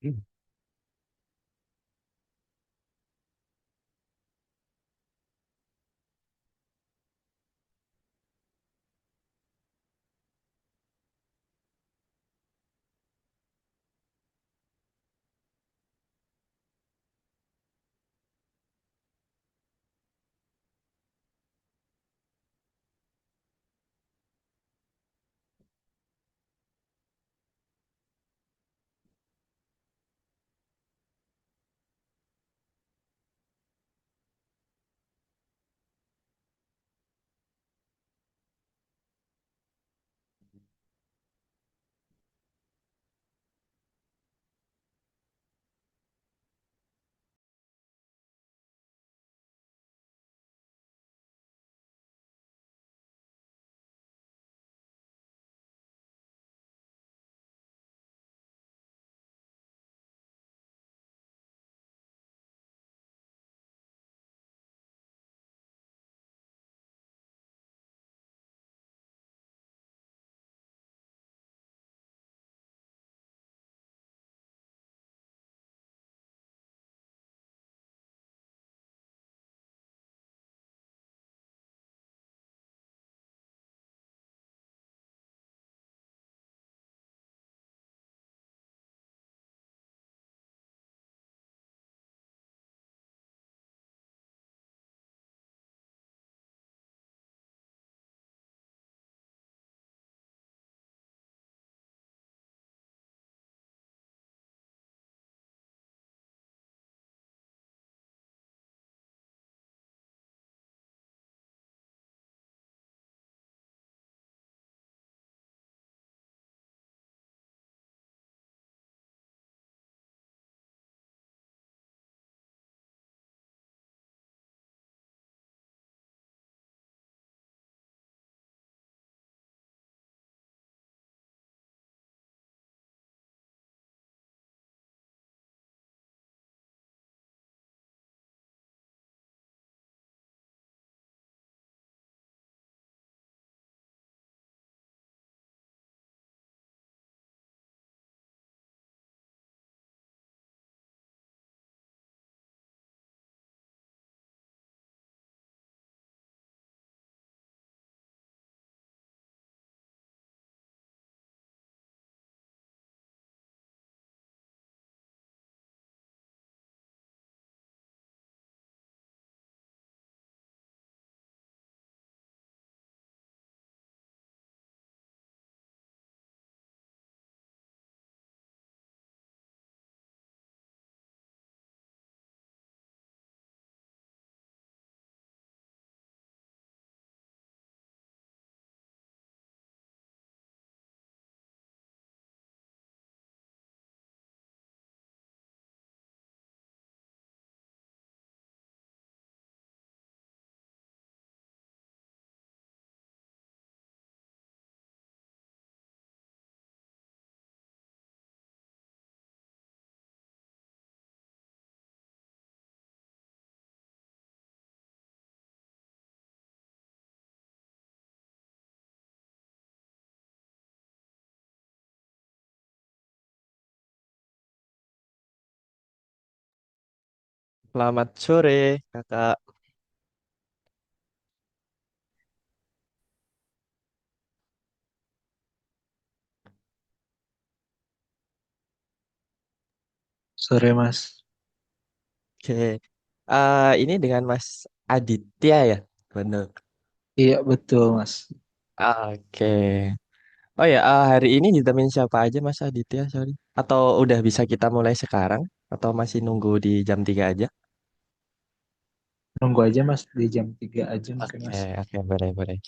Hmm. Selamat sore, Kakak. Sore Mas. Oke. Ini dengan Mas Aditya ya? Bener. Iya betul Mas. Oke. Oh ya, hari ini ditemenin siapa aja Mas Aditya, sorry. Atau udah bisa kita mulai sekarang? Atau masih nunggu di jam 3 aja? Nunggu aja Mas di jam 3 aja mungkin Oke, Mas. oke, boleh, boleh.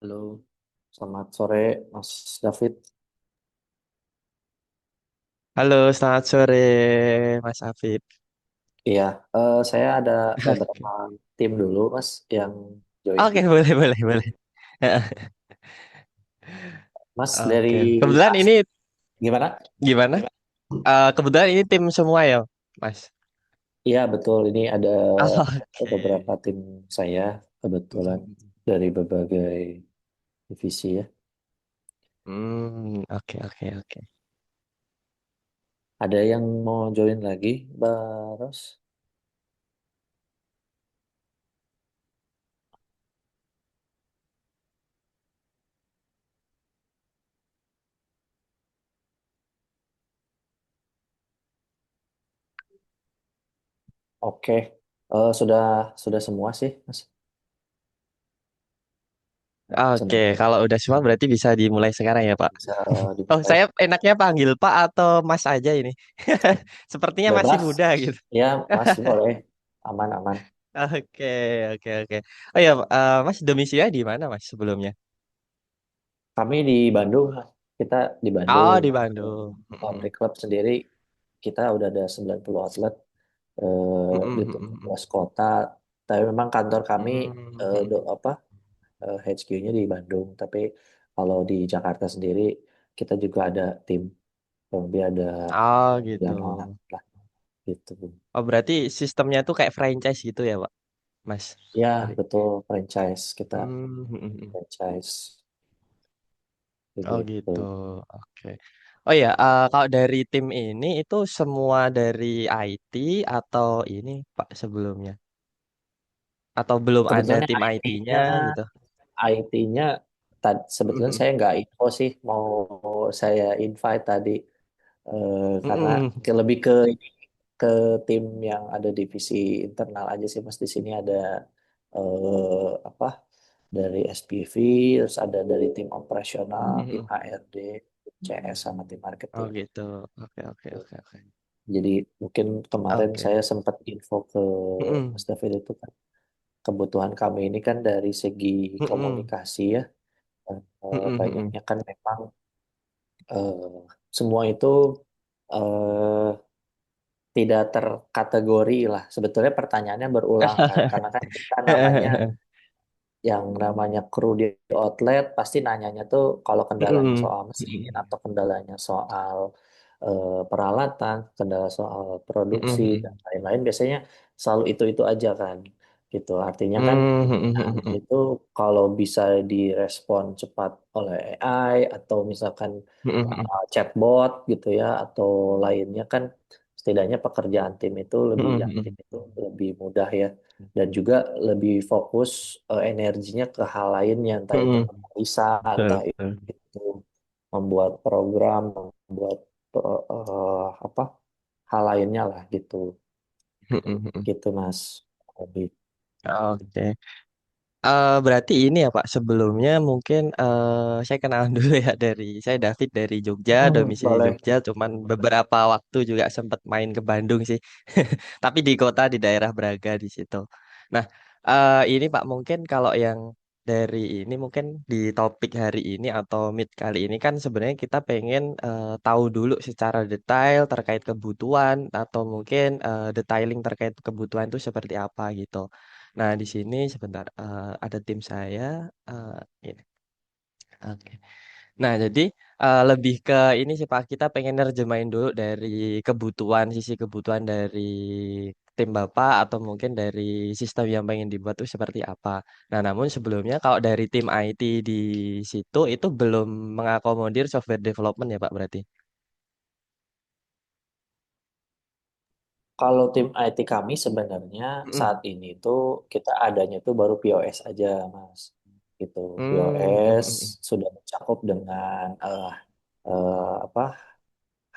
Halo, selamat sore Mas David. Halo, selamat sore, Mas Afif. Iya, saya ada beberapa Oke, tim dulu Mas yang join oke, juga. boleh, boleh, boleh. Mas dari Oke, kebetulan As ini gimana? gimana? Kebetulan ini tim semua ya, Mas. Iya betul, ini ada Oke. beberapa tim saya kebetulan dari berbagai divisi ya. Oke, oke, oke. Ada yang mau join lagi, Mbak Ros? Oke, sudah semua sih Mas. Oke, Senang kalau udah semua berarti bisa dimulai sekarang ya, Pak. bisa Oh, dimulai. saya enaknya panggil Pak atau Mas aja ini. Sepertinya masih Bebas, muda gitu. ya Mas boleh, aman-aman. Oke, oke, oke. Oh ya, Mas domisilinya di mana, Mas, sebelumnya? Kami di Bandung, kita di Oh, Bandung. di Bandung. Pabrik Club sendiri kita udah ada 90 outlet di Mm-mm. 17 kota. Tapi memang kantor kami Mm-mm. HQ-nya di Bandung. Tapi kalau di Jakarta sendiri kita juga ada tim, kurang lebih ada Oh, gitu. 9 orang lah gitu. Oh, berarti sistemnya tuh kayak franchise gitu ya, Pak, Mas? Ya Sorry. betul franchise kita Mm-mm. franchise Oh, begitu. gitu. Oke. Oh ya, kalau dari tim ini itu semua dari IT atau ini, Pak, sebelumnya? Atau belum ada Kebetulan yang tim IT-nya IT-nya gitu? IT-nya sebetulnya Mm-mm. saya nggak info sih mau saya invite tadi. Karena Mm-mm. lebih ke tim yang ada divisi internal aja sih mas di sini ada apa dari SPV terus ada dari tim operasional tim Mm-mm. HRD CS sama tim Oh, marketing gitu. Oke, oke, oke, oke. jadi mungkin kemarin Oke. saya sempat info ke Mm-mm. Mas David itu kan kebutuhan kami ini kan dari segi Mm-mm. komunikasi ya Mm-mm. Mm-mm. banyaknya kan memang semua itu eh, tidak terkategori lah. Sebetulnya pertanyaannya berulang kan, karena kan kita namanya yang namanya kru di outlet pasti nanyanya tuh kalau kendalanya Mm-mm. soal mesin atau kendalanya soal peralatan, kendala soal produksi dan Mm-mm. lain-lain biasanya selalu itu aja kan. Gitu. Artinya kan pertanyaan Mm-mm. itu kalau bisa direspon cepat oleh AI atau misalkan Mm-mm. chatbot gitu ya atau lainnya kan setidaknya pekerjaan tim itu lebih yakin Mm-mm. itu lebih mudah ya dan juga lebih fokus energinya ke hal lainnya entah itu Mm-mm. analisa entah Betul, betul. itu membuat program membuat apa hal lainnya lah gitu Mm-mm. gitu Mas Hobi. Oke. Berarti ini ya Pak, sebelumnya mungkin saya kenalan dulu ya dari saya David dari Jogja, domisili Boleh. Jogja, cuman beberapa waktu juga sempat main ke Bandung sih, tapi di kota di daerah Braga di situ. Nah, ini Pak mungkin kalau yang dari ini mungkin di topik hari ini atau meet kali ini kan sebenarnya kita pengen tahu dulu secara detail terkait kebutuhan atau mungkin detailing terkait kebutuhan itu seperti apa gitu. Nah, di sini sebentar ada tim saya ini. Oke. Nah, jadi lebih ke ini sih Pak, kita pengen nerjemahin dulu dari kebutuhan sisi kebutuhan dari tim Bapak atau mungkin dari sistem yang pengen dibuat itu seperti apa. Nah, namun sebelumnya kalau dari tim IT di situ itu belum mengakomodir software development ya Pak berarti. Kalau tim IT kami sebenarnya saat Mm-mm. ini tuh kita adanya tuh baru POS aja, Mas. Gitu. Mm, mm, POS mm, sudah mencakup dengan apa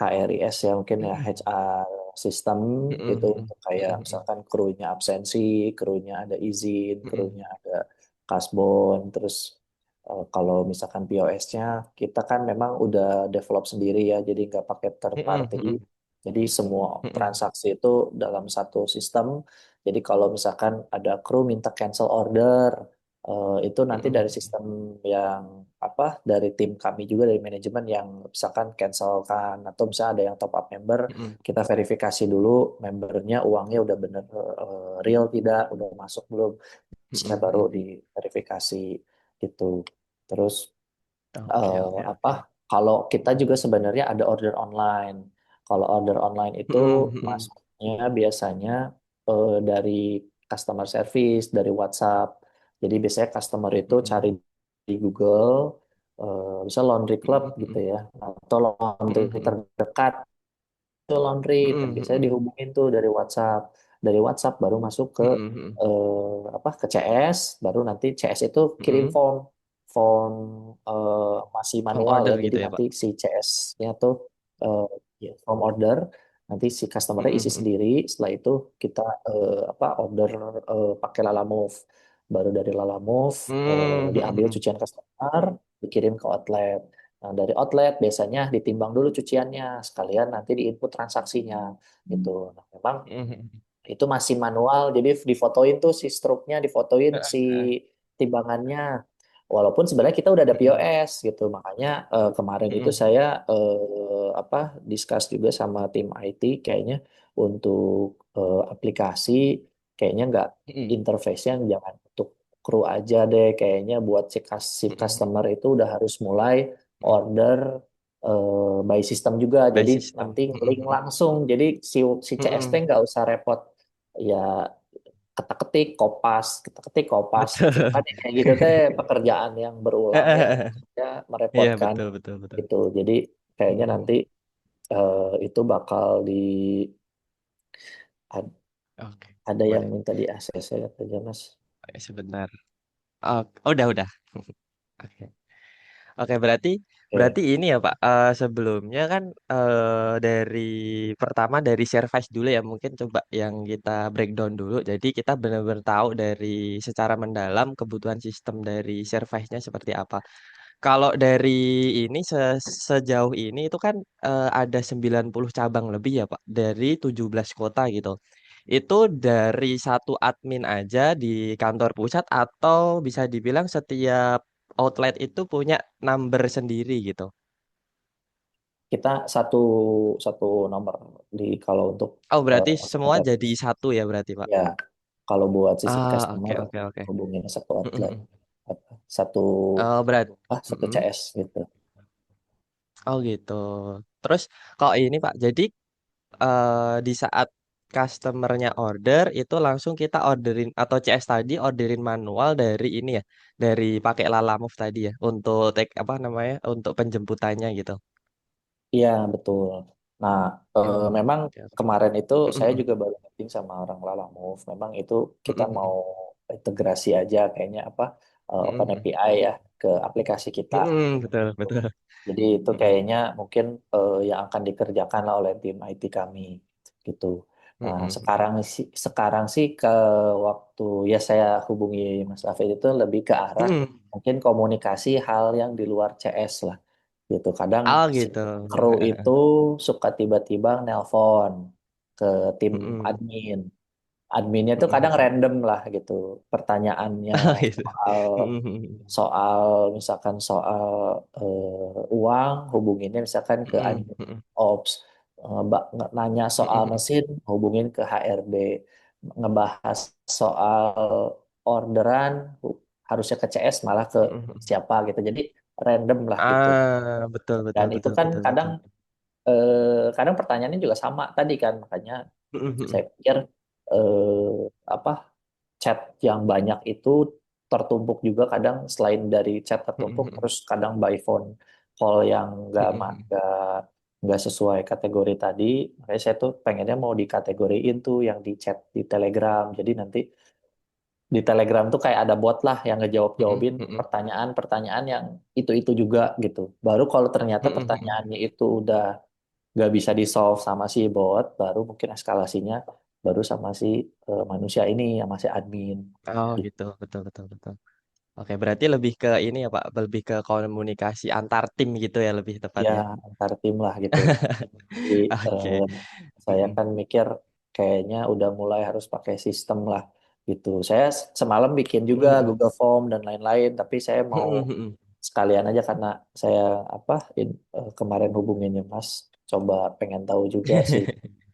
HRIS ya mungkin ya mm, HR sistem mm, itu mm, untuk kayak mm, misalkan krunya absensi, krunya ada izin, mm, krunya mm, ada kasbon, terus kalau misalkan POS-nya kita kan memang udah develop sendiri ya, jadi nggak pakai third mm, mm, party. mm, mm, Jadi semua mm, mm, transaksi itu dalam satu sistem. Jadi kalau misalkan ada kru minta cancel order, Itu nanti dari sistem yang apa dari tim kami juga dari manajemen yang misalkan cancelkan atau misalnya ada yang top up member, kita verifikasi dulu membernya uangnya udah bener real tidak, udah masuk belum, saya baru diverifikasi gitu. Terus Oke, oke, apa oke. kalau kita juga sebenarnya ada order online. Kalau order online itu masuknya biasanya dari customer service dari WhatsApp. Jadi biasanya customer itu cari di Google, bisa laundry club gitu ya, atau laundry terdekat itu laundry. Dan biasanya dihubungin tuh dari WhatsApp. Dari WhatsApp baru masuk ke apa ke CS, baru nanti CS itu kirim form form masih Form manual ya. order Jadi gitu ya, Pak? nanti si CS-nya tuh eh, ya, form order, nanti si customer-nya isi sendiri. Setelah itu kita apa order pakai Lalamove. Baru dari Lalamove diambil cucian customer, dikirim ke outlet. Nah, dari outlet biasanya ditimbang dulu cuciannya, sekalian nanti diinput transaksinya gitu. Nah, memang itu masih manual, jadi difotoin tuh si struknya, difotoin si timbangannya. Walaupun sebenarnya kita udah ada POS gitu, makanya kemarin itu saya apa discuss juga sama tim IT kayaknya untuk aplikasi kayaknya nggak interface-nya jangan untuk kru aja deh, kayaknya buat si customer itu udah harus mulai order by system juga, By jadi system. nanti link langsung, jadi si CST nggak usah repot ya ketik-ketik kopas, ketik-ketik kopas gitu Betul. kan, kayak gitu teh pekerjaan yang berulang ya, ya Iya, merepotkan betul, betul, betul. gitu. Jadi kayaknya nanti itu bakal ad- Oke, ada yang boleh. minta di ACC katanya Mas. Sebentar. Oh, udah. Oke. Oke, berarti Oke. ini ya Pak. Sebelumnya kan dari pertama dari service dulu ya, mungkin coba yang kita breakdown dulu. Jadi kita benar-benar tahu dari secara mendalam kebutuhan sistem dari service-nya seperti apa. Kalau dari ini sejauh ini itu kan ada 90 cabang lebih ya Pak, dari 17 kota gitu. Itu dari satu admin aja di kantor pusat atau bisa dibilang setiap outlet itu punya number sendiri gitu. Kita satu satu nomor di kalau untuk Oh, berarti semua jadi service. satu ya berarti Pak. Ya, kalau buat sisi Ah, customer oke, oke, oke. hubungin satu outlet, satu Oh, berat. satu CS gitu. Oh gitu. Terus kalau ini Pak, jadi di saat customernya order itu langsung kita orderin atau CS tadi orderin manual dari ini ya, dari pakai Lalamove tadi ya untuk take apa namanya untuk penjemputannya gitu. Iya, betul. Nah, memang Oke, oke. kemarin itu saya juga baru meeting sama orang Lala Move. Memang itu kita mau integrasi aja kayaknya apa Open API ya ke aplikasi kita. Betul, betul. Jadi itu kayaknya mungkin yang akan dikerjakan lah oleh tim IT kami gitu. Nah, sekarang sih ke waktu ya saya hubungi Mas Afid itu lebih ke arah mungkin komunikasi hal yang di luar CS lah gitu. Kadang Oh si gitu. kru itu suka tiba-tiba nelpon ke tim Mm-mm. admin. Adminnya tuh kadang random lah gitu. Pertanyaannya Oh gitu. soal soal misalkan soal uang, hubunginnya misalkan ke admin ops. Nanya soal mesin, hubungin ke HRD. Ngebahas soal orderan, harusnya ke CS malah ke siapa gitu. Jadi random lah gitu. Ah, betul, Dan betul, itu betul, kan betul, kadang betul. kadang pertanyaannya juga sama tadi kan, makanya saya pikir apa chat yang banyak itu tertumpuk juga kadang, selain dari chat tertumpuk terus kadang by phone call yang nggak sesuai kategori tadi. Makanya saya tuh pengennya mau dikategoriin tuh yang di chat di Telegram, jadi nanti di Telegram tuh kayak ada bot lah yang ngejawab-jawabin pertanyaan-pertanyaan yang itu juga gitu. Baru kalau ternyata pertanyaannya itu udah nggak bisa di solve sama si bot, baru mungkin eskalasinya baru sama si manusia ini, sama si admin. Oh gitu, betul, betul, betul. Oke, berarti lebih ke ini ya Pak, lebih ke komunikasi antar tim gitu ya lebih Ya tepatnya. antar tim lah gitu. Jadi Oke. saya kan mikir kayaknya udah mulai harus pakai sistem lah gitu. Saya semalam bikin juga Mm-mm. Google Form dan lain-lain, tapi saya mau Mm-mm. sekalian aja karena saya kemarin hubunginnya Mas, coba pengen tahu juga sih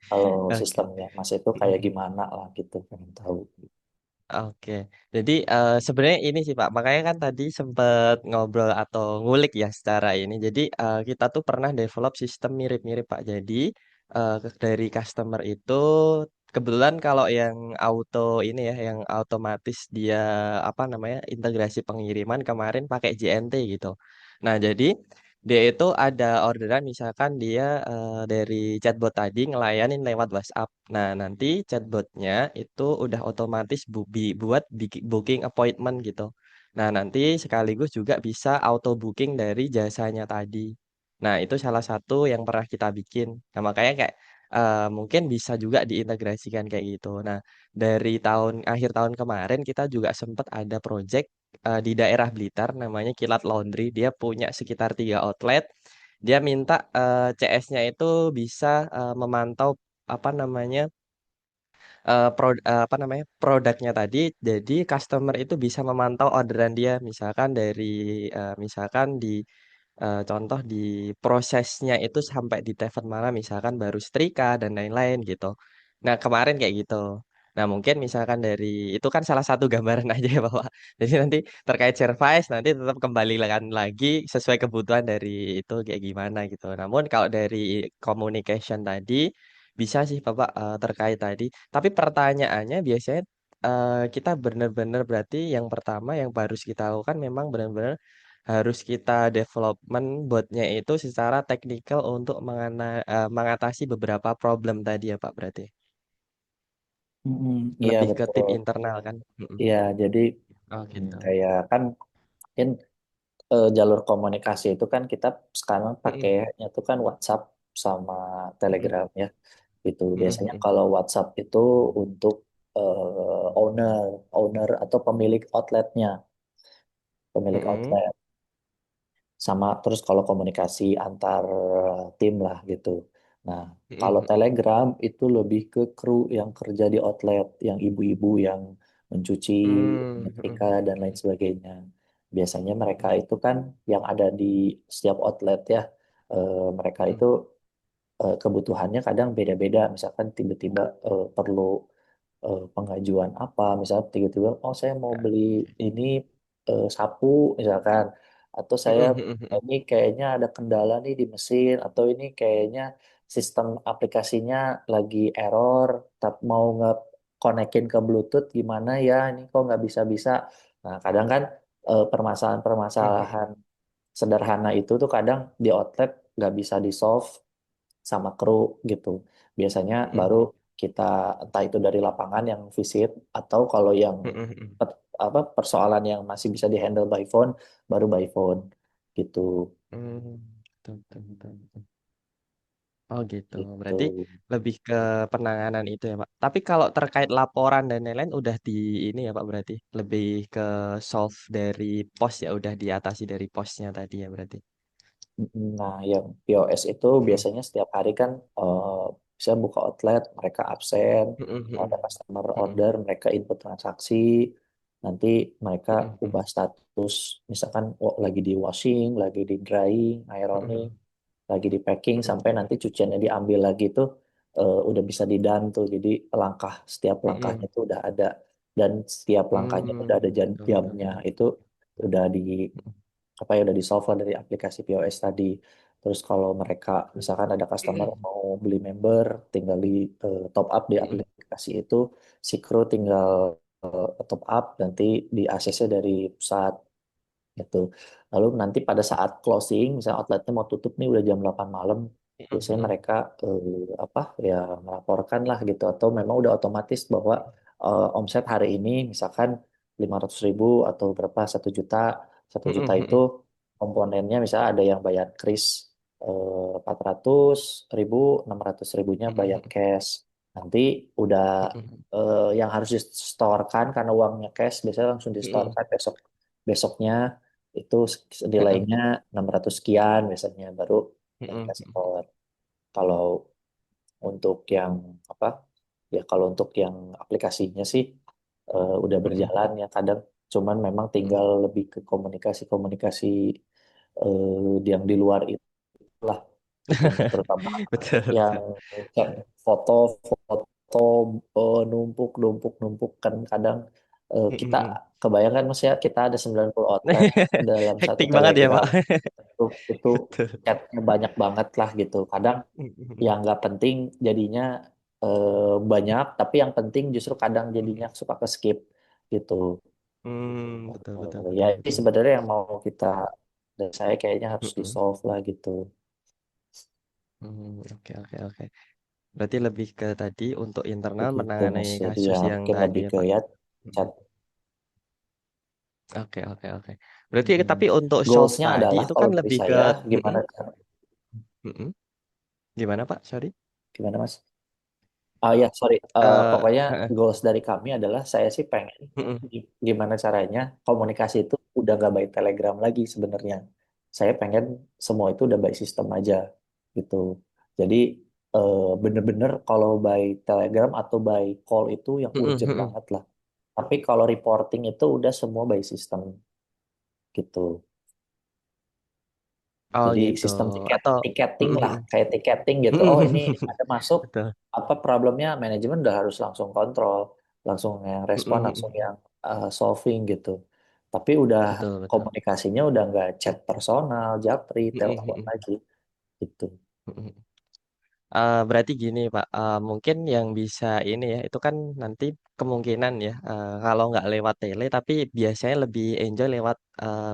kalau Oke. sistemnya Mas itu kayak gimana lah gitu, pengen tahu. Oke, jadi sebenarnya ini sih Pak, makanya kan tadi sempat ngobrol atau ngulik ya secara ini. Jadi kita tuh pernah develop sistem mirip-mirip Pak. Jadi dari customer itu kebetulan kalau yang auto ini ya, yang otomatis dia apa namanya integrasi pengiriman kemarin pakai JNT gitu. Nah jadi dia itu ada orderan misalkan dia dari chatbot tadi ngelayanin lewat WhatsApp. Nah, nanti chatbotnya itu udah otomatis buat booking appointment gitu. Nah, nanti sekaligus juga bisa auto booking dari jasanya tadi. Nah, itu salah satu yang pernah kita bikin. Nah, makanya kayak mungkin bisa juga diintegrasikan kayak gitu. Nah, dari akhir tahun kemarin kita juga sempat ada project di daerah Blitar namanya Kilat Laundry. Dia punya sekitar 3 outlet. Dia minta CS-nya itu bisa memantau apa namanya apa namanya produknya tadi. Jadi customer itu bisa memantau orderan dia, misalkan dari misalkan di contoh di prosesnya itu sampai di level mana, misalkan baru setrika dan lain-lain gitu. Nah, kemarin kayak gitu. Nah, mungkin misalkan dari itu kan salah satu gambaran aja ya Bapak. Jadi nanti terkait service nanti tetap kembalikan lagi sesuai kebutuhan dari itu kayak gimana gitu. Namun kalau dari communication tadi bisa sih Bapak terkait tadi. Tapi pertanyaannya biasanya kita benar-benar berarti yang pertama yang harus kita lakukan memang benar-benar harus kita development botnya itu secara teknikal untuk mengatasi beberapa problem tadi ya Pak berarti. Iya Lebih ke tim betul. internal kan. Mm-mm. Iya, jadi Oh gitu. kayak kan mungkin jalur komunikasi itu kan kita sekarang Mm-mm. pakainya itu kan WhatsApp sama Mm-mm. Telegram ya. Gitu. Biasanya Mm-mm. kalau WhatsApp itu untuk owner, owner atau pemilik outletnya, pemilik Mm-mm. outlet. Sama terus kalau komunikasi antar tim lah gitu. Nah, kalau Mm-mm. Telegram itu lebih ke kru yang kerja di outlet, yang ibu-ibu yang mencuci, Mm-mm. nyetrika dan lain sebagainya. Biasanya mereka itu kan yang ada di setiap outlet ya, mereka itu Mm-mm. kebutuhannya kadang beda-beda. Misalkan tiba-tiba perlu pengajuan apa, misalnya tiba-tiba, oh saya mau beli ini sapu misalkan, atau saya Mm-mm. ini kayaknya ada kendala nih di mesin, atau ini kayaknya sistem aplikasinya lagi error, tapi mau nge-konekin ke Bluetooth gimana ya, ini kok nggak bisa-bisa. Nah, kadang kan Mm-mm. permasalahan-permasalahan sederhana itu tuh kadang di outlet nggak bisa di-solve sama kru gitu. Biasanya baru Mm-mm. kita entah itu dari lapangan yang visit atau kalau yang Mm-mm. persoalan yang masih bisa dihandle by phone baru by phone gitu. Mm. Betul, betul, betul, betul. Oh gitu. Gitu. Berarti lebih ke penanganan itu ya Pak. Tapi kalau terkait laporan dan lain-lain udah di ini ya Pak berarti lebih ke solve dari pos ya udah diatasi dari posnya tadi ya berarti. Nah, yang POS itu Mm-mm. biasanya setiap hari kan bisa buka outlet, mereka absen, ada Mm-mm. customer Mm-mm. order, mereka input transaksi, nanti mereka Mm-mm. ubah status, misalkan lagi di washing, lagi di drying, ironing, Mm-mm. lagi di packing, sampai Mm-mm. nanti cuciannya diambil lagi tuh udah bisa di done tuh. Jadi setiap langkahnya Mm-mm. tuh udah ada, dan setiap langkahnya udah ada Betul, betul, jamnya betul. itu udah di Mm-mm. apa ya udah di solve lah dari aplikasi POS tadi. Terus kalau mereka misalkan ada customer Mm-mm. mau beli member, tinggal di top up di Mm-mm. aplikasi itu, si kru tinggal top up, nanti di ACC dari pusat gitu. Lalu nanti pada saat closing, misalnya outletnya mau tutup nih udah jam 8 malam, biasanya Mm-mm. mereka apa ya melaporkan lah gitu, atau memang udah otomatis bahwa omset hari ini misalkan 500.000 atau berapa 1 juta, 1 juta itu Mm-mm. komponennya misalnya ada yang bayar kris 400.000, 600.000-nya bayar Mm-mm. cash. Nanti udah Mm-mm. yang harus disetorkan karena uangnya cash biasanya langsung Mm-mm. disetorkan besoknya itu Mm-mm. nilainya 600 sekian biasanya baru mereka Mm-mm. setor. Kalau untuk yang apa ya kalau untuk yang aplikasinya sih udah Mm-mm. berjalan ya kadang, cuman memang Mm-mm. tinggal lebih ke komunikasi-komunikasi yang di luar itu lah gitu, terutama Betul, yang betul. kayak foto-foto numpuk-numpuk kan kadang kita Mm-mm. kebayangkan Mas ya, kita ada 90 outlet dalam satu Hektik banget ya, Pak. Telegram, itu Betul. chatnya banyak banget lah gitu. Kadang Mm-mm. yang nggak penting jadinya banyak, tapi yang penting justru kadang jadinya Mm-mm. suka ke skip gitu. Betul, betul, Ya betul, ini betul. sebenarnya yang mau kita, dan saya kayaknya harus di Mm-mm. solve lah gitu. Oke, oke, oke. Berarti lebih ke tadi untuk internal Begitu menangani Mas. Jadi ya kasus yang mungkin tadi lebih ya, ke Pak. ya Mm-mm. chat. Oke, oke, oke. Berarti Mm. tapi untuk solve Goalsnya tadi adalah itu kalau kan dari lebih ke saya mm-mm, gimana, mm-mm. Gimana, Pak? Sorry. gimana Mas? Ah ya, sorry. Eh, Pokoknya heeh. goals dari kami adalah saya sih pengen Mm-mm. gimana caranya komunikasi itu udah nggak by Telegram lagi sebenarnya. Saya pengen semua itu udah by sistem aja gitu. Jadi bener-bener kalau by Telegram atau by call itu yang Mm-mm, urgent mm-mm. banget lah. Tapi kalau reporting itu udah semua by sistem gitu. Oh Jadi gitu. sistem Atau tiketing mm-mm, lah, mm-mm. kayak tiketing gitu. Oh ini Mm-mm. ada masuk, Betul. apa problemnya, manajemen udah harus langsung kontrol, langsung yang respon, Mm-mm, langsung mm-mm. yang solving gitu. Tapi udah Betul, betul. komunikasinya udah nggak chat personal, japri, Mm-mm, telepon mm-mm. lagi gitu. Mm-mm. Berarti gini Pak, mungkin yang bisa ini ya, itu kan nanti kemungkinan ya, kalau nggak lewat tele, tapi biasanya lebih enjoy lewat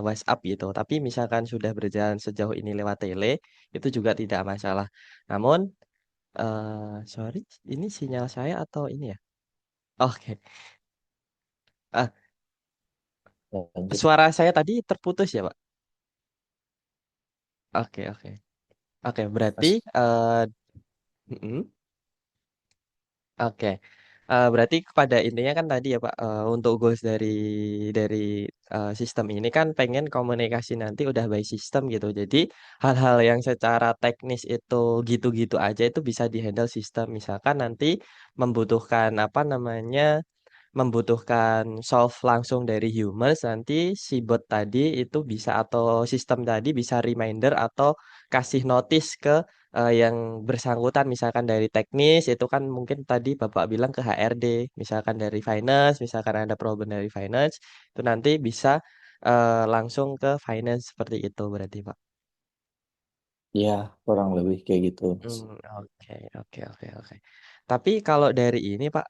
WhatsApp gitu. Tapi misalkan sudah berjalan sejauh ini lewat tele, itu juga tidak masalah. Namun, sorry, ini sinyal saya atau ini ya? Oke. Ah, Lanjut. suara saya tadi terputus ya Pak? Oke, oke. Oke, berarti, Mas. mm-mm. Oke. Berarti pada intinya kan tadi ya Pak, untuk goals dari sistem ini kan pengen komunikasi nanti udah by sistem gitu. Jadi hal-hal yang secara teknis itu gitu-gitu aja itu bisa dihandle sistem. Misalkan nanti membutuhkan apa namanya, membutuhkan solve langsung dari humans, nanti si bot tadi itu bisa atau sistem tadi bisa reminder atau kasih notice ke yang bersangkutan, misalkan dari teknis itu kan mungkin tadi Bapak bilang ke HRD, misalkan dari finance, misalkan ada problem dari finance itu nanti bisa langsung ke finance seperti itu berarti Pak. Ya kurang lebih kayak gitu Mas. Oke, oke, oke, oke. Tapi kalau dari ini Pak,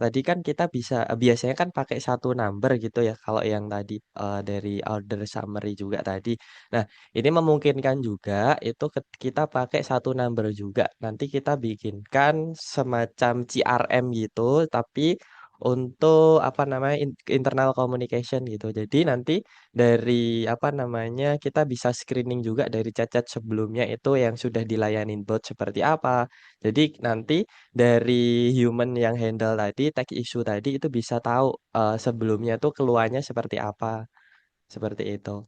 tadi kan kita bisa biasanya kan pakai satu number gitu ya. Kalau yang tadi dari order summary juga tadi. Nah, ini memungkinkan juga itu kita pakai satu number juga. Nanti kita bikinkan semacam CRM gitu, tapi untuk apa namanya internal communication gitu. Jadi nanti dari apa namanya kita bisa screening juga dari chat-chat sebelumnya itu yang sudah dilayanin bot seperti apa. Jadi nanti dari human yang handle tadi tag issue tadi itu bisa tahu sebelumnya tuh keluhannya seperti apa, seperti itu.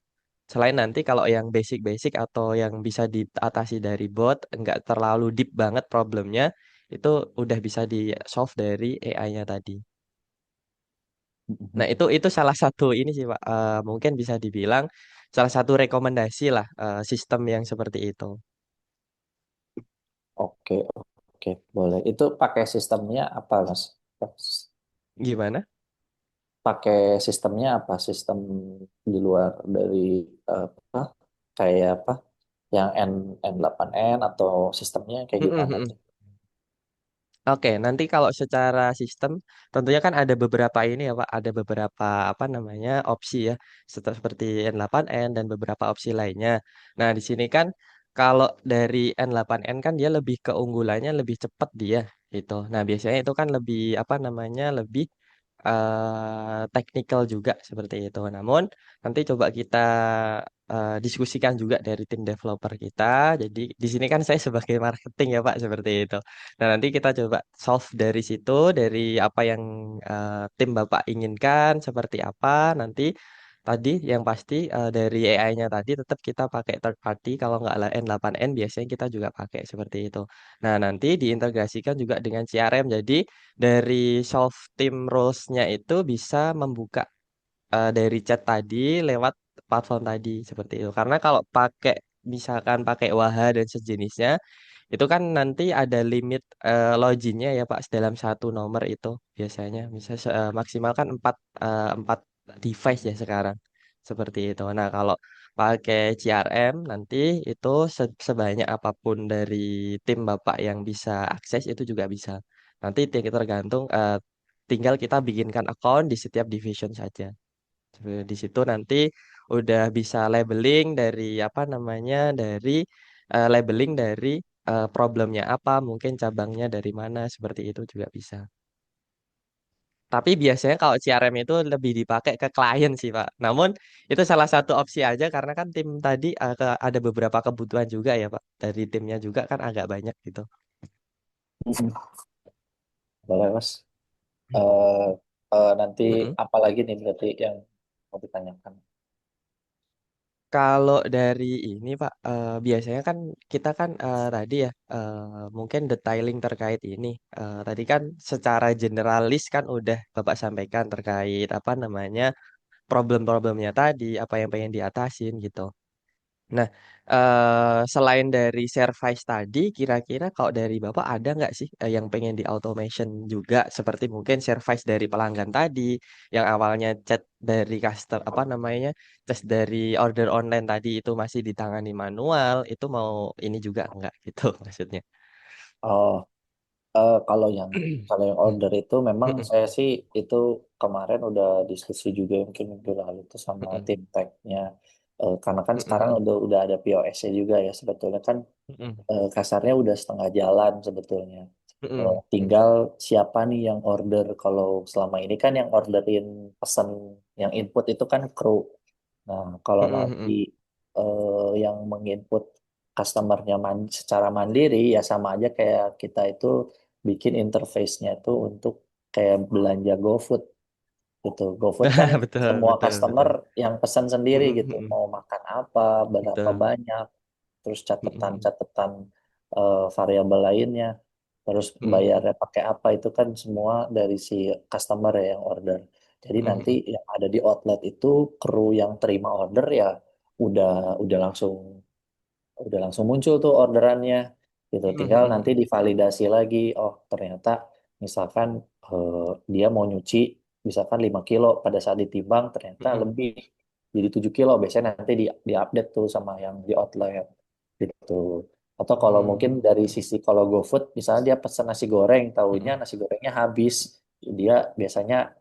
Selain nanti kalau yang basic-basic atau yang bisa diatasi dari bot nggak terlalu deep banget problemnya itu udah bisa di solve dari AI-nya tadi. Nah, itu salah satu ini sih, Pak. Mungkin bisa dibilang salah satu rekomendasi lah sistem yang seperti itu. Oke, oke, boleh. Itu pakai sistemnya apa Mas? Gimana? Pakai sistemnya apa? Sistem di luar dari apa? Kayak apa? Yang N8N atau sistemnya kayak Mm-mm, gimana mm-mm. tuh? Oke, nanti kalau secara sistem tentunya kan ada beberapa ini ya Pak, ada beberapa apa namanya opsi ya, seperti N8N dan beberapa opsi lainnya. Nah, di sini kan kalau dari N8N kan dia lebih keunggulannya lebih cepat dia gitu. Nah, biasanya itu kan lebih apa namanya lebih teknikal juga seperti itu. Namun nanti coba kita diskusikan juga dari tim developer kita. Jadi di sini kan saya sebagai marketing ya Pak seperti itu. Nah, nanti kita coba solve dari situ, dari apa yang tim Bapak inginkan, seperti apa. Nanti tadi yang pasti dari AI-nya tadi tetap kita pakai third party, kalau nggak N8N biasanya kita juga pakai seperti itu. Nah, nanti diintegrasikan juga dengan CRM. Jadi dari solve team roles-nya itu bisa membuka dari chat tadi lewat platform tadi seperti itu. Karena kalau pakai misalkan pakai Waha dan sejenisnya itu kan nanti ada limit loginnya ya Pak dalam satu nomor itu biasanya bisa maksimal kan empat device ya sekarang seperti itu. Nah kalau pakai CRM nanti itu sebanyak apapun dari tim Bapak yang bisa akses itu juga bisa. Nanti tergantung tinggal kita bikinkan account di setiap division saja. Di situ nanti udah bisa labeling dari apa namanya dari labeling dari problemnya apa, mungkin cabangnya dari mana, seperti itu juga bisa. Tapi biasanya kalau CRM itu lebih dipakai ke klien sih, Pak. Namun itu salah satu opsi aja karena kan tim tadi ada beberapa kebutuhan juga ya, Pak. Dari timnya juga kan agak banyak gitu. Mm-mm. Boleh, Mas. Eh, nanti Mm-mm. apa lagi nih berarti yang mau ditanyakan? Kalau dari ini Pak, biasanya kan kita kan tadi ya mungkin detailing terkait ini. Tadi kan secara generalis kan udah Bapak sampaikan terkait apa namanya problem-problemnya tadi, apa yang pengen diatasin gitu. Nah, selain dari service tadi, kira-kira kalau dari Bapak ada nggak sih yang pengen di automation juga, seperti mungkin service dari pelanggan tadi, yang awalnya chat dari customer apa namanya, chat dari order online tadi itu masih ditangani manual, itu mau ini juga enggak gitu maksudnya. Oh, kalau yang order itu memang saya sih itu kemarin udah diskusi juga mungkin minggu lalu itu sama tim tech-nya. Karena kan sekarang udah ada POS-nya juga ya sebetulnya kan kasarnya udah setengah jalan sebetulnya. Tinggal siapa nih yang order. Kalau selama ini kan yang orderin pesan, yang input itu kan kru. Nah, kalau nanti yang menginput customernya secara mandiri ya sama aja kayak kita itu bikin interface-nya itu untuk kayak belanja GoFood gitu. GoFood kan Betul, semua betul, customer betul. yang pesan sendiri gitu, mau makan apa, berapa Betul. banyak, terus catatan-catatan variabel lainnya, terus bayarnya pakai apa itu kan semua dari si customer ya yang order. Jadi nanti yang ada di outlet itu kru yang terima order ya udah udah langsung udah langsung muncul tuh orderannya gitu. Tinggal nanti divalidasi lagi. Oh ternyata misalkan eh, dia mau nyuci misalkan 5 kilo pada saat ditimbang ternyata lebih jadi 7 kilo. Biasanya nanti diupdate tuh sama yang di outlet gitu. Atau kalau mungkin dari sisi kalau GoFood misalnya dia pesan nasi goreng, tahunya nasi gorengnya habis. Dia biasanya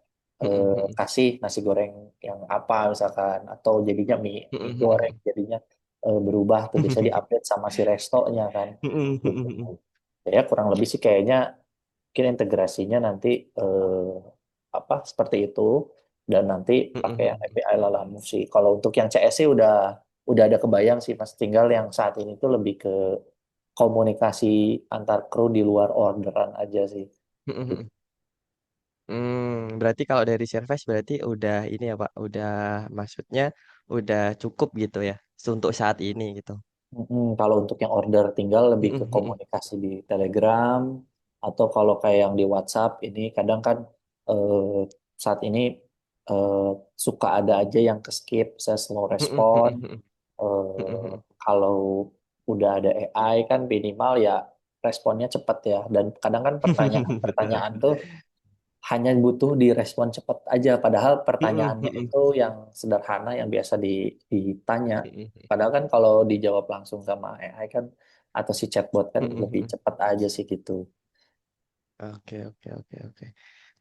kasih nasi goreng yang apa misalkan atau jadinya mie goreng jadinya berubah tuh bisa diupdate sama si restonya kan gitu. Ya kurang lebih sih kayaknya mungkin integrasinya nanti apa seperti itu dan nanti pakai yang API Lalamove sih. Kalau untuk yang CS sih udah ada kebayang sih Mas. Tinggal yang saat ini tuh lebih ke komunikasi antar kru di luar orderan aja sih. Gitu. Berarti kalau dari service berarti udah ini ya Pak, udah maksudnya udah cukup gitu ya untuk saat ini gitu. Kalau untuk yang order tinggal lebih ke komunikasi di Telegram atau kalau kayak yang di WhatsApp ini kadang kan eh, saat ini eh, suka ada aja yang ke skip, saya slow respon. Kalau udah ada AI kan minimal ya responnya cepat ya dan kadang kan Betul. pertanyaan-pertanyaan tuh hanya butuh direspon cepat aja. Padahal pertanyaannya itu yang sederhana yang biasa ditanya. Padahal kan kalau dijawab langsung sama AI kan atau si chatbot kan lebih cepat aja sih gitu. Oke, oke, oke, oke.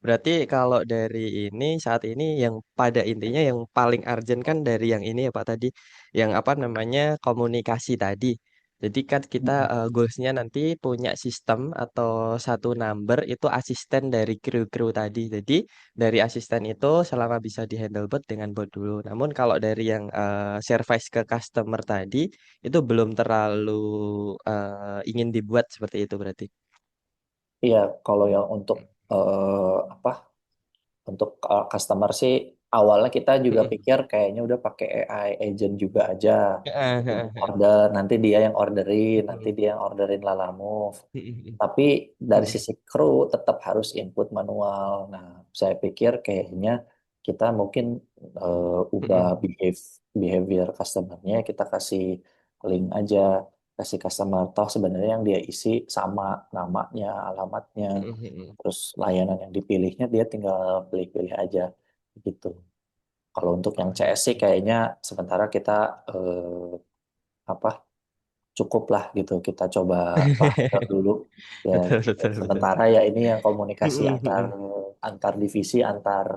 Berarti kalau dari ini saat ini yang pada intinya yang paling urgent kan dari yang ini ya Pak tadi, yang apa namanya komunikasi tadi. Jadi kan kita Mm-mm. goalsnya nanti punya sistem atau satu number itu asisten dari kru-kru tadi. Jadi dari asisten itu selama bisa dihandle bot dengan bot dulu. Namun kalau dari yang service ke customer tadi itu belum terlalu ingin dibuat seperti itu berarti. Iya, kalau yang untuk apa? Untuk customer sih awalnya kita juga Mm-mm. pikir kayaknya udah pakai AI agent juga aja Heeh, heeh, untuk heeh. order, nanti dia yang orderin, nanti Mm-mm. dia yang orderin Lalamove. Mm-mm. Tapi dari Mm-mm. sisi kru tetap harus input manual. Nah, saya pikir kayaknya kita mungkin ubah Mm-mm. behavior customer-nya, kita kasih link aja, kasih customer tahu sebenarnya yang dia isi sama namanya, alamatnya, Mm-mm. terus layanan yang dipilihnya dia tinggal pilih-pilih aja gitu. Kalau untuk yang Oh iya. CS sih kayaknya sementara kita apa cukup lah gitu. Kita coba pakai dulu ya. Betul, betul, betul. Sementara ya ini yang komunikasi Mm-mm. antar Mm-mm. antar divisi, antar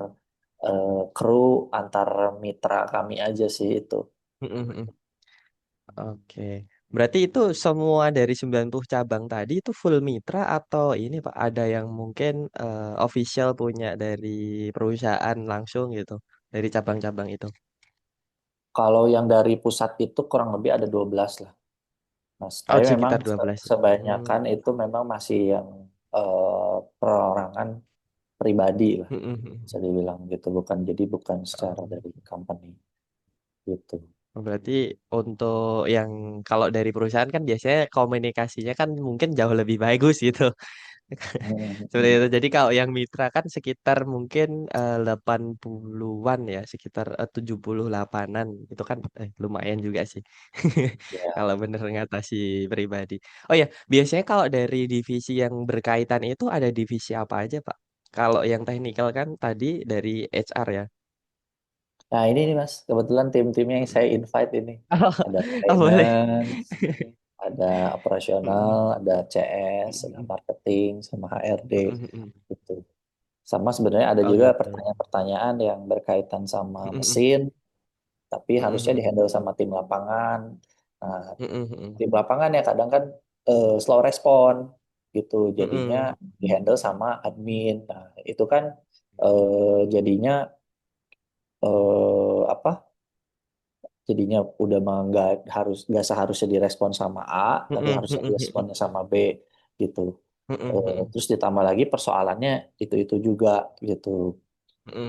kru, antar mitra kami aja sih itu. Mm-mm. Mm-mm. Oke. Berarti itu semua dari 90 cabang tadi itu full mitra atau ini Pak ada yang mungkin official punya dari perusahaan langsung gitu dari cabang-cabang itu. Kalau yang dari pusat itu kurang lebih ada 12 lah. Mas, Oh, tapi memang sekitar 12 ya. Hmm. sebanyakan itu memang masih yang perorangan pribadi lah, Mm-mm. Mm-mm. bisa dibilang gitu. Bukan secara Oh. dari company gitu. Berarti untuk yang kalau dari perusahaan kan biasanya komunikasinya kan mungkin jauh lebih bagus gitu. Seperti Hmm. itu. Jadi kalau yang mitra kan sekitar mungkin 80-an ya, sekitar 78-an. Itu kan lumayan juga sih. Ya. Kalau bener ngatasi pribadi. Oh ya, biasanya kalau dari divisi yang berkaitan itu ada divisi apa aja, Pak? Kalau yang teknikal kan tadi dari HR ya. Nah ini nih Mas, kebetulan tim-timnya yang saya invite ini. Oh, Ada oh boleh. finance, ada operasional, Mm-mm. ada CS, ada Mm-mm. marketing, sama HRD Mm-mm. gitu. Sama sebenarnya ada Oh juga gitu. pertanyaan-pertanyaan yang berkaitan sama Mm-mm. mesin, tapi harusnya Mm-mm. dihandle sama tim lapangan. Nah, Mm-mm. tim lapangan ya kadang kan slow respon gitu, jadinya Mm-mm. dihandle sama admin. Nah, itu kan jadinya apa? Jadinya udah mah nggak seharusnya direspon sama A, tapi Mm-mm. harusnya Mm-mm. diresponnya sama B gitu. Mm-mm. Terus ditambah lagi persoalannya itu juga gitu.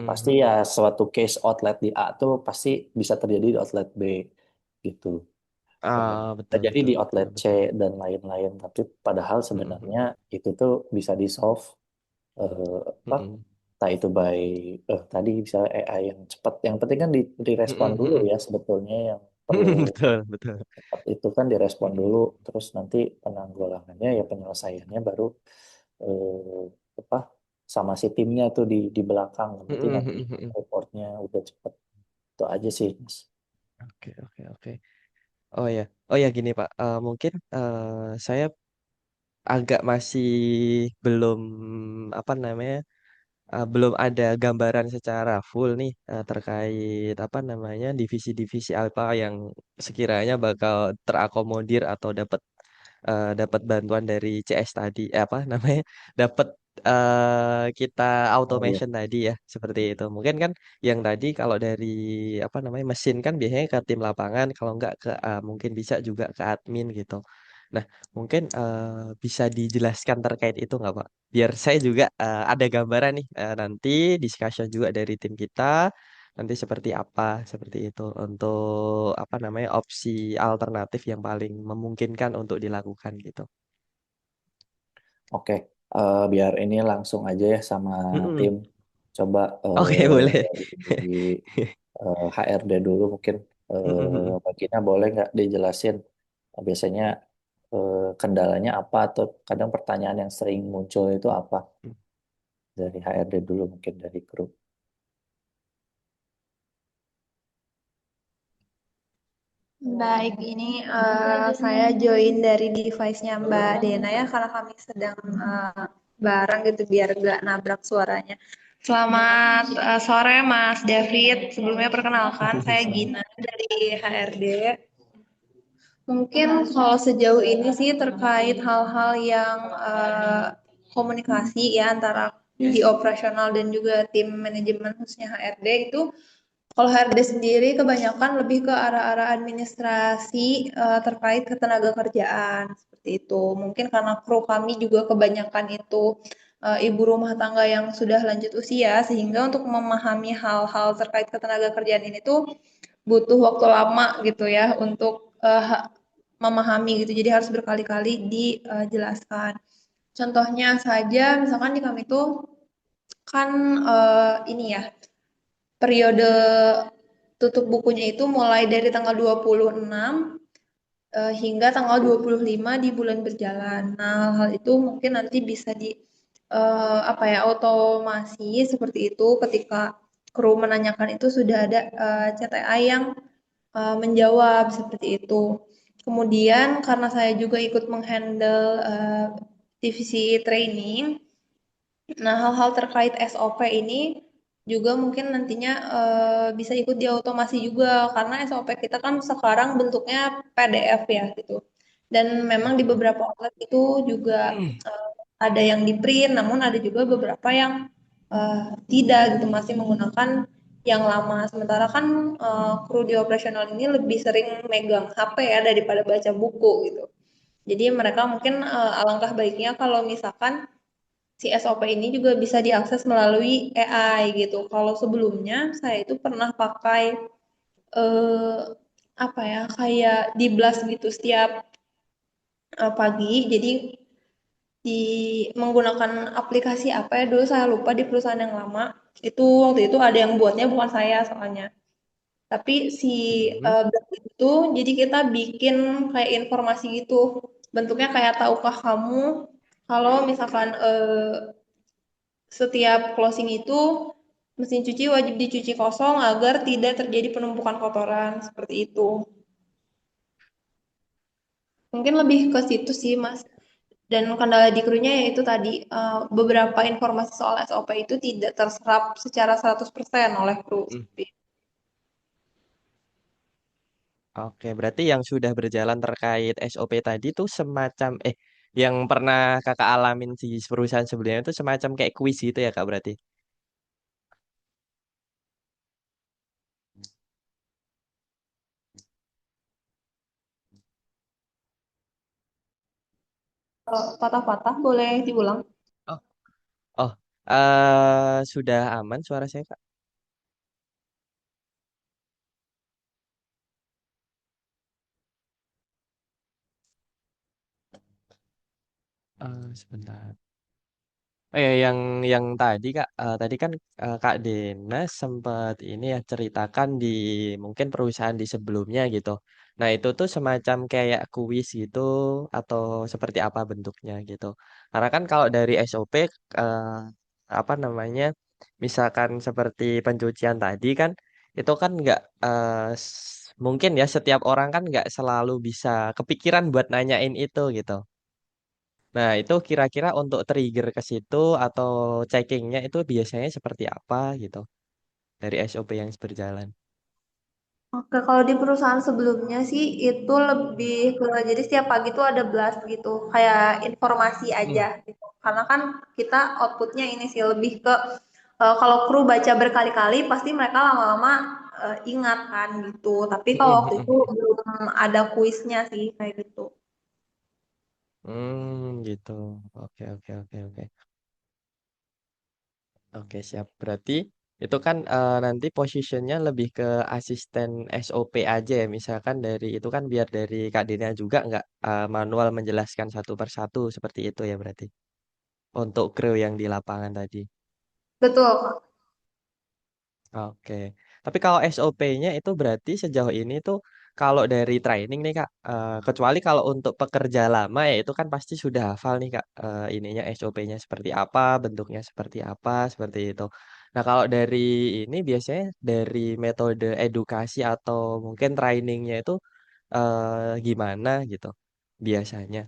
Pasti ya Mm-mm. suatu case outlet di A tuh pasti bisa terjadi di outlet B gitu. Ah, Bisa betul jadi betul di betul outlet C betul. dan lain-lain. Tapi padahal sebenarnya Mm-mm. itu tuh bisa di solve apa? Mm-mm. Entah itu by tadi bisa AI yang cepat. Yang penting kan direspon Mm-mm. dulu Mm-mm. ya sebetulnya yang perlu Betul betul. cepat itu kan direspon dulu, Mm-mm. terus nanti penanggulangannya ya penyelesaiannya baru eh, apa sama si timnya tuh di belakang. Yang penting Mm-mm. nanti Mm-mm. reportnya udah cepet itu aja sih Mas. Oke oke oke. Oh ya, oh ya gini Pak, mungkin saya agak masih belum apa namanya, belum ada gambaran secara full nih terkait apa namanya divisi-divisi apa yang sekiranya bakal terakomodir atau dapat bantuan dari CS tadi, apa namanya, dapat kita Oh iya. automation tadi ya seperti itu. Mungkin kan yang tadi kalau dari apa namanya mesin kan biasanya ke tim lapangan, kalau nggak ke mungkin bisa juga ke admin gitu. Nah, mungkin bisa dijelaskan terkait itu nggak Pak? Biar saya juga ada gambaran nih nanti discussion juga dari tim kita nanti seperti apa seperti itu untuk apa namanya opsi alternatif yang paling memungkinkan untuk dilakukan gitu. Oke, biar ini langsung aja ya sama Mm-mm. tim. Coba Oke, boleh. dari HRD dulu mungkin Mm-mm. Mbak Gina boleh nggak dijelasin biasanya kendalanya apa atau kadang pertanyaan yang sering muncul itu apa dari HRD dulu mungkin dari kru. Baik, ini saya join dari device-nya Mbak Dena ya, karena kami sedang bareng gitu biar nggak nabrak suaranya. Selamat sore Mas David, sebelumnya perkenalkan saya Gina dari HRD. Mungkin kalau sejauh ini sih terkait hal-hal yang komunikasi ya antara di operasional dan juga tim manajemen khususnya HRD itu kalau HRD sendiri kebanyakan lebih ke arah-arah administrasi terkait ketenaga kerjaan seperti itu. Mungkin karena kru kami juga kebanyakan itu ibu rumah tangga yang sudah lanjut usia, sehingga untuk memahami hal-hal terkait ketenaga kerjaan ini tuh butuh waktu lama gitu ya untuk memahami gitu. Jadi harus berkali-kali dijelaskan. Contohnya saja, misalkan di kami tuh kan ini ya, periode tutup bukunya itu mulai dari tanggal 26 hingga tanggal 25 di bulan berjalan. Nah, hal itu mungkin nanti bisa di apa ya, otomasi seperti itu ketika kru menanyakan itu sudah ada CTA yang menjawab seperti itu. Kemudian karena saya juga ikut menghandle divisi training, nah, hal-hal terkait SOP ini juga mungkin nantinya bisa ikut diotomasi juga karena SOP kita kan sekarang bentuknya PDF ya gitu. Dan memang di Mm-mm. beberapa outlet itu juga ada yang di print, namun ada juga beberapa yang tidak gitu masih menggunakan yang lama. Sementara kan kru di operasional ini lebih sering megang HP ya daripada baca buku gitu. Jadi mereka mungkin alangkah baiknya kalau misalkan si SOP ini juga bisa diakses melalui AI gitu. Kalau sebelumnya saya itu pernah pakai eh, apa ya, kayak di blast gitu setiap pagi. Jadi di menggunakan aplikasi apa ya dulu saya lupa di perusahaan yang lama. Itu waktu itu ada yang buatnya bukan saya soalnya. Tapi si Mm-mm. blast itu jadi kita bikin kayak informasi gitu. Bentuknya kayak tahukah kamu kalau misalkan setiap closing itu mesin cuci wajib dicuci kosong agar tidak terjadi penumpukan kotoran seperti itu. Mungkin lebih ke situ sih, Mas. Dan kendala di krunya yaitu tadi beberapa informasi soal SOP itu tidak terserap secara 100% oleh kru. Mm. Oke, berarti yang sudah berjalan terkait SOP tadi tuh semacam yang pernah kakak alamin di perusahaan sebelumnya itu semacam kayak kuis gitu ya kak berarti? Patah-patah boleh diulang. Oh, oh, sudah aman suara saya kak? Sebentar. Oh ya, yang tadi Kak, tadi kan Kak Dena sempat ini ya ceritakan di mungkin perusahaan di sebelumnya gitu. Nah, itu tuh semacam kayak kuis gitu atau seperti apa bentuknya gitu. Karena kan kalau dari SOP apa namanya? Misalkan seperti pencucian tadi kan itu kan nggak mungkin ya setiap orang kan nggak selalu bisa kepikiran buat nanyain itu gitu. Nah, itu kira-kira untuk trigger ke situ atau checkingnya itu biasanya seperti apa gitu dari SOP yang berjalan. Oke, kalau di perusahaan sebelumnya sih itu lebih ke jadi setiap pagi tuh ada blast gitu, kayak informasi Hmm. aja gitu. Karena kan kita outputnya ini sih lebih ke kalau kru baca berkali-kali pasti mereka lama-lama ingat kan gitu. Tapi kalau waktu itu belum ada kuisnya sih kayak gitu. Gitu. Oke, oke, oke, oke. Oke, siap. Berarti itu kan nanti posisinya lebih ke asisten SOP aja ya. Misalkan dari itu kan biar dari Kak Dina juga nggak manual menjelaskan satu persatu seperti itu ya berarti. Untuk kru yang di lapangan tadi. Betul, Kak. Oke. Tapi kalau SOP-nya itu berarti sejauh ini tuh kalau dari training nih Kak, kecuali kalau untuk pekerja lama ya itu kan pasti sudah hafal nih Kak, ininya SOP-nya seperti apa, bentuknya seperti itu. Nah kalau dari ini biasanya dari metode edukasi atau mungkin trainingnya itu gimana gitu biasanya?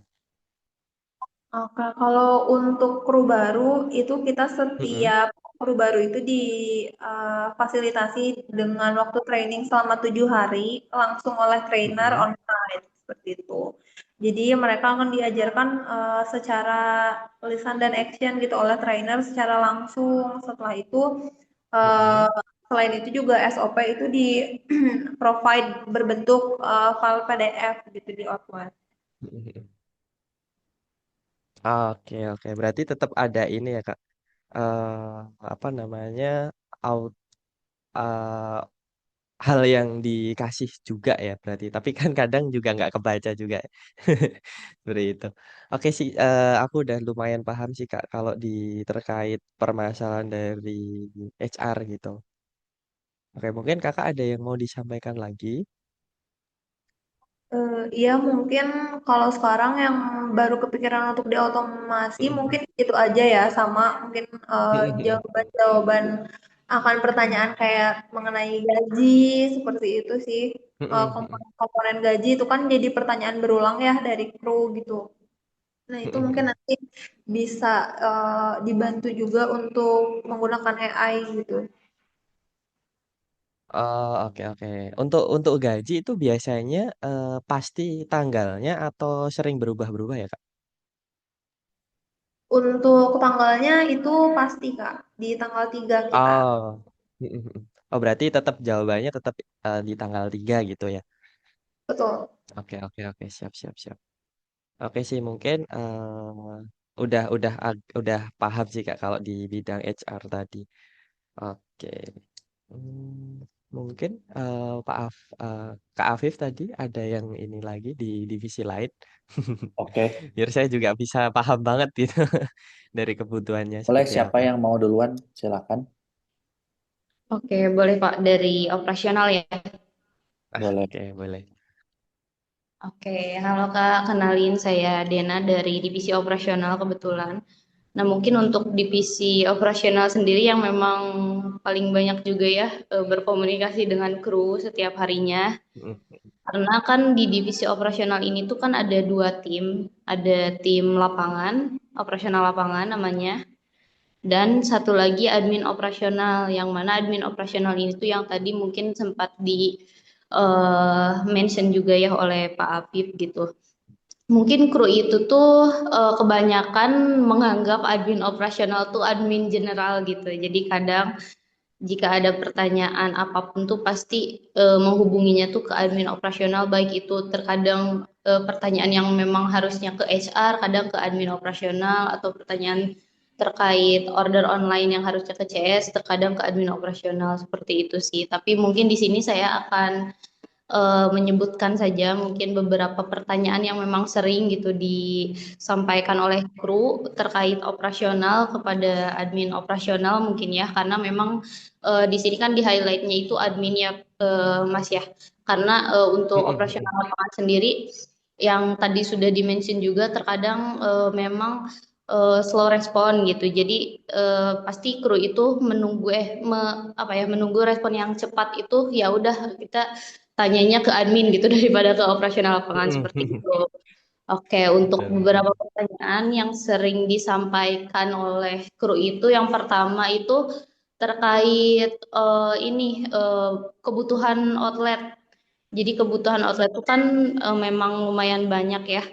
Oke, kalau untuk kru baru itu kita Mm-mm. setiap kru baru itu difasilitasi dengan waktu training selama 7 hari langsung oleh trainer Mm-mm. online seperti itu. Jadi mereka akan diajarkan secara lisan dan action gitu oleh trainer secara langsung. Setelah itu Mm-mm. eh, selain itu juga SOP itu di provide berbentuk file PDF gitu di Outline. Mm-mm. Oke, oke. Berarti tetap ada ini ya, Kak. Apa namanya? Out, eh, hal yang dikasih juga ya berarti. Tapi kan kadang juga nggak kebaca juga. Seperti itu. Oke sih, aku udah lumayan paham sih Kak kalau di terkait permasalahan dari HR gitu. Oke, mungkin Kakak ada yang mau disampaikan lagi? Iya mungkin kalau sekarang yang baru kepikiran untuk diotomasi mungkin itu aja ya sama mungkin jawaban-jawaban akan pertanyaan kayak mengenai gaji seperti itu sih. Komponen-komponen gaji itu kan jadi pertanyaan berulang ya dari kru gitu. Nah itu mungkin nanti bisa dibantu juga untuk menggunakan AI gitu. Oh, oke, oke. Untuk gaji itu biasanya pasti tanggalnya atau sering berubah-berubah ya Kak? Untuk tanggalnya itu pasti Kak, di tanggal 3 kita. Oh, oh berarti tetap jawabannya tetap di tanggal 3 gitu ya? Betul. Oke, oke, oke, siap, siap, siap. Oke sih mungkin udah paham sih Kak kalau di bidang HR tadi. Oke. Hmm, mungkin Kak Afif tadi ada yang ini lagi di divisi lain. Oke, Biar saya juga bisa paham banget gitu dari kebutuhannya boleh seperti siapa apa. yang mau duluan? Silakan. Oke, boleh Pak, dari operasional ya. Boleh. Oke, boleh. Oke, halo Kak, kenalin saya Dena dari divisi operasional kebetulan. Nah, mungkin untuk divisi operasional sendiri yang memang paling banyak juga ya berkomunikasi dengan kru setiap harinya. Mm, Karena kan di divisi operasional ini tuh kan ada dua tim, ada tim lapangan, operasional lapangan namanya, dan satu lagi admin operasional, yang mana admin operasional ini tuh yang tadi mungkin sempat di mention juga ya oleh Pak Afif gitu. Mungkin kru itu tuh kebanyakan menganggap admin operasional tuh admin general gitu. Jadi kadang jika ada pertanyaan apapun tuh pasti menghubunginya tuh ke admin operasional, baik itu terkadang pertanyaan yang memang harusnya ke HR, kadang ke admin operasional, atau pertanyaan terkait order online yang harusnya ke CS, terkadang ke admin operasional seperti itu sih. Tapi mungkin di sini saya akan menyebutkan saja mungkin beberapa pertanyaan yang memang sering gitu disampaikan oleh kru terkait operasional kepada admin operasional mungkin ya, karena memang di sini kan di highlightnya itu admin ya Mas ya, karena untuk operasional lapangan sendiri yang tadi sudah dimention juga terkadang memang slow respon gitu. Jadi pasti kru itu menunggu apa ya, menunggu respon yang cepat itu, ya udah kita tanyanya ke admin gitu daripada ke operasional lapangan seperti itu. Oke, untuk Betul, beberapa betul. pertanyaan yang sering disampaikan oleh kru itu, yang pertama itu terkait kebutuhan outlet. Jadi kebutuhan outlet itu kan memang lumayan banyak ya.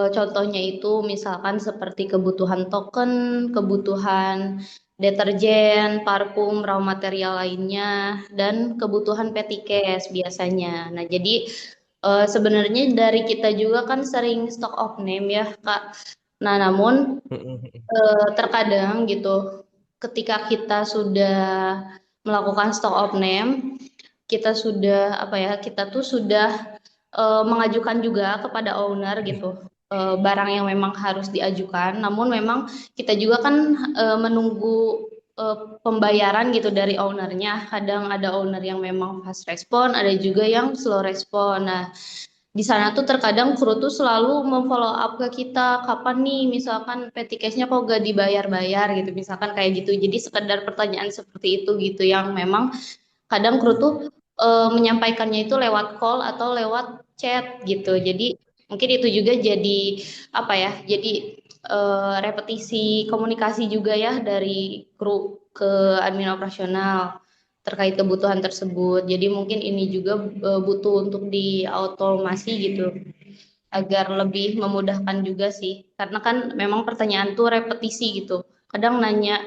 Contohnya itu misalkan seperti kebutuhan token, kebutuhan deterjen, parfum, raw material lainnya, dan kebutuhan petty cash biasanya. Nah, jadi sebenarnya dari kita juga kan sering stock of name ya, Kak. Nah, namun terkadang gitu ketika kita sudah melakukan stock of name, kita sudah apa ya, kita tuh sudah mengajukan juga kepada owner gitu barang yang memang harus diajukan, namun memang kita juga kan menunggu pembayaran gitu dari ownernya. Kadang ada owner yang memang fast respon, ada juga yang slow respon. Nah, di sana tuh terkadang kru tuh selalu memfollow up ke kita, kapan nih misalkan petty cash-nya kok gak dibayar-bayar gitu, misalkan kayak gitu. Jadi sekedar pertanyaan seperti itu gitu yang memang kadang kru tuh menyampaikannya itu lewat call atau lewat chat gitu. Jadi mungkin itu juga jadi apa ya? Jadi repetisi komunikasi juga ya dari kru ke admin operasional terkait kebutuhan tersebut. Jadi mungkin ini juga butuh untuk diautomasi gitu agar lebih memudahkan juga sih. Karena kan memang pertanyaan tuh repetisi gitu. Kadang nanya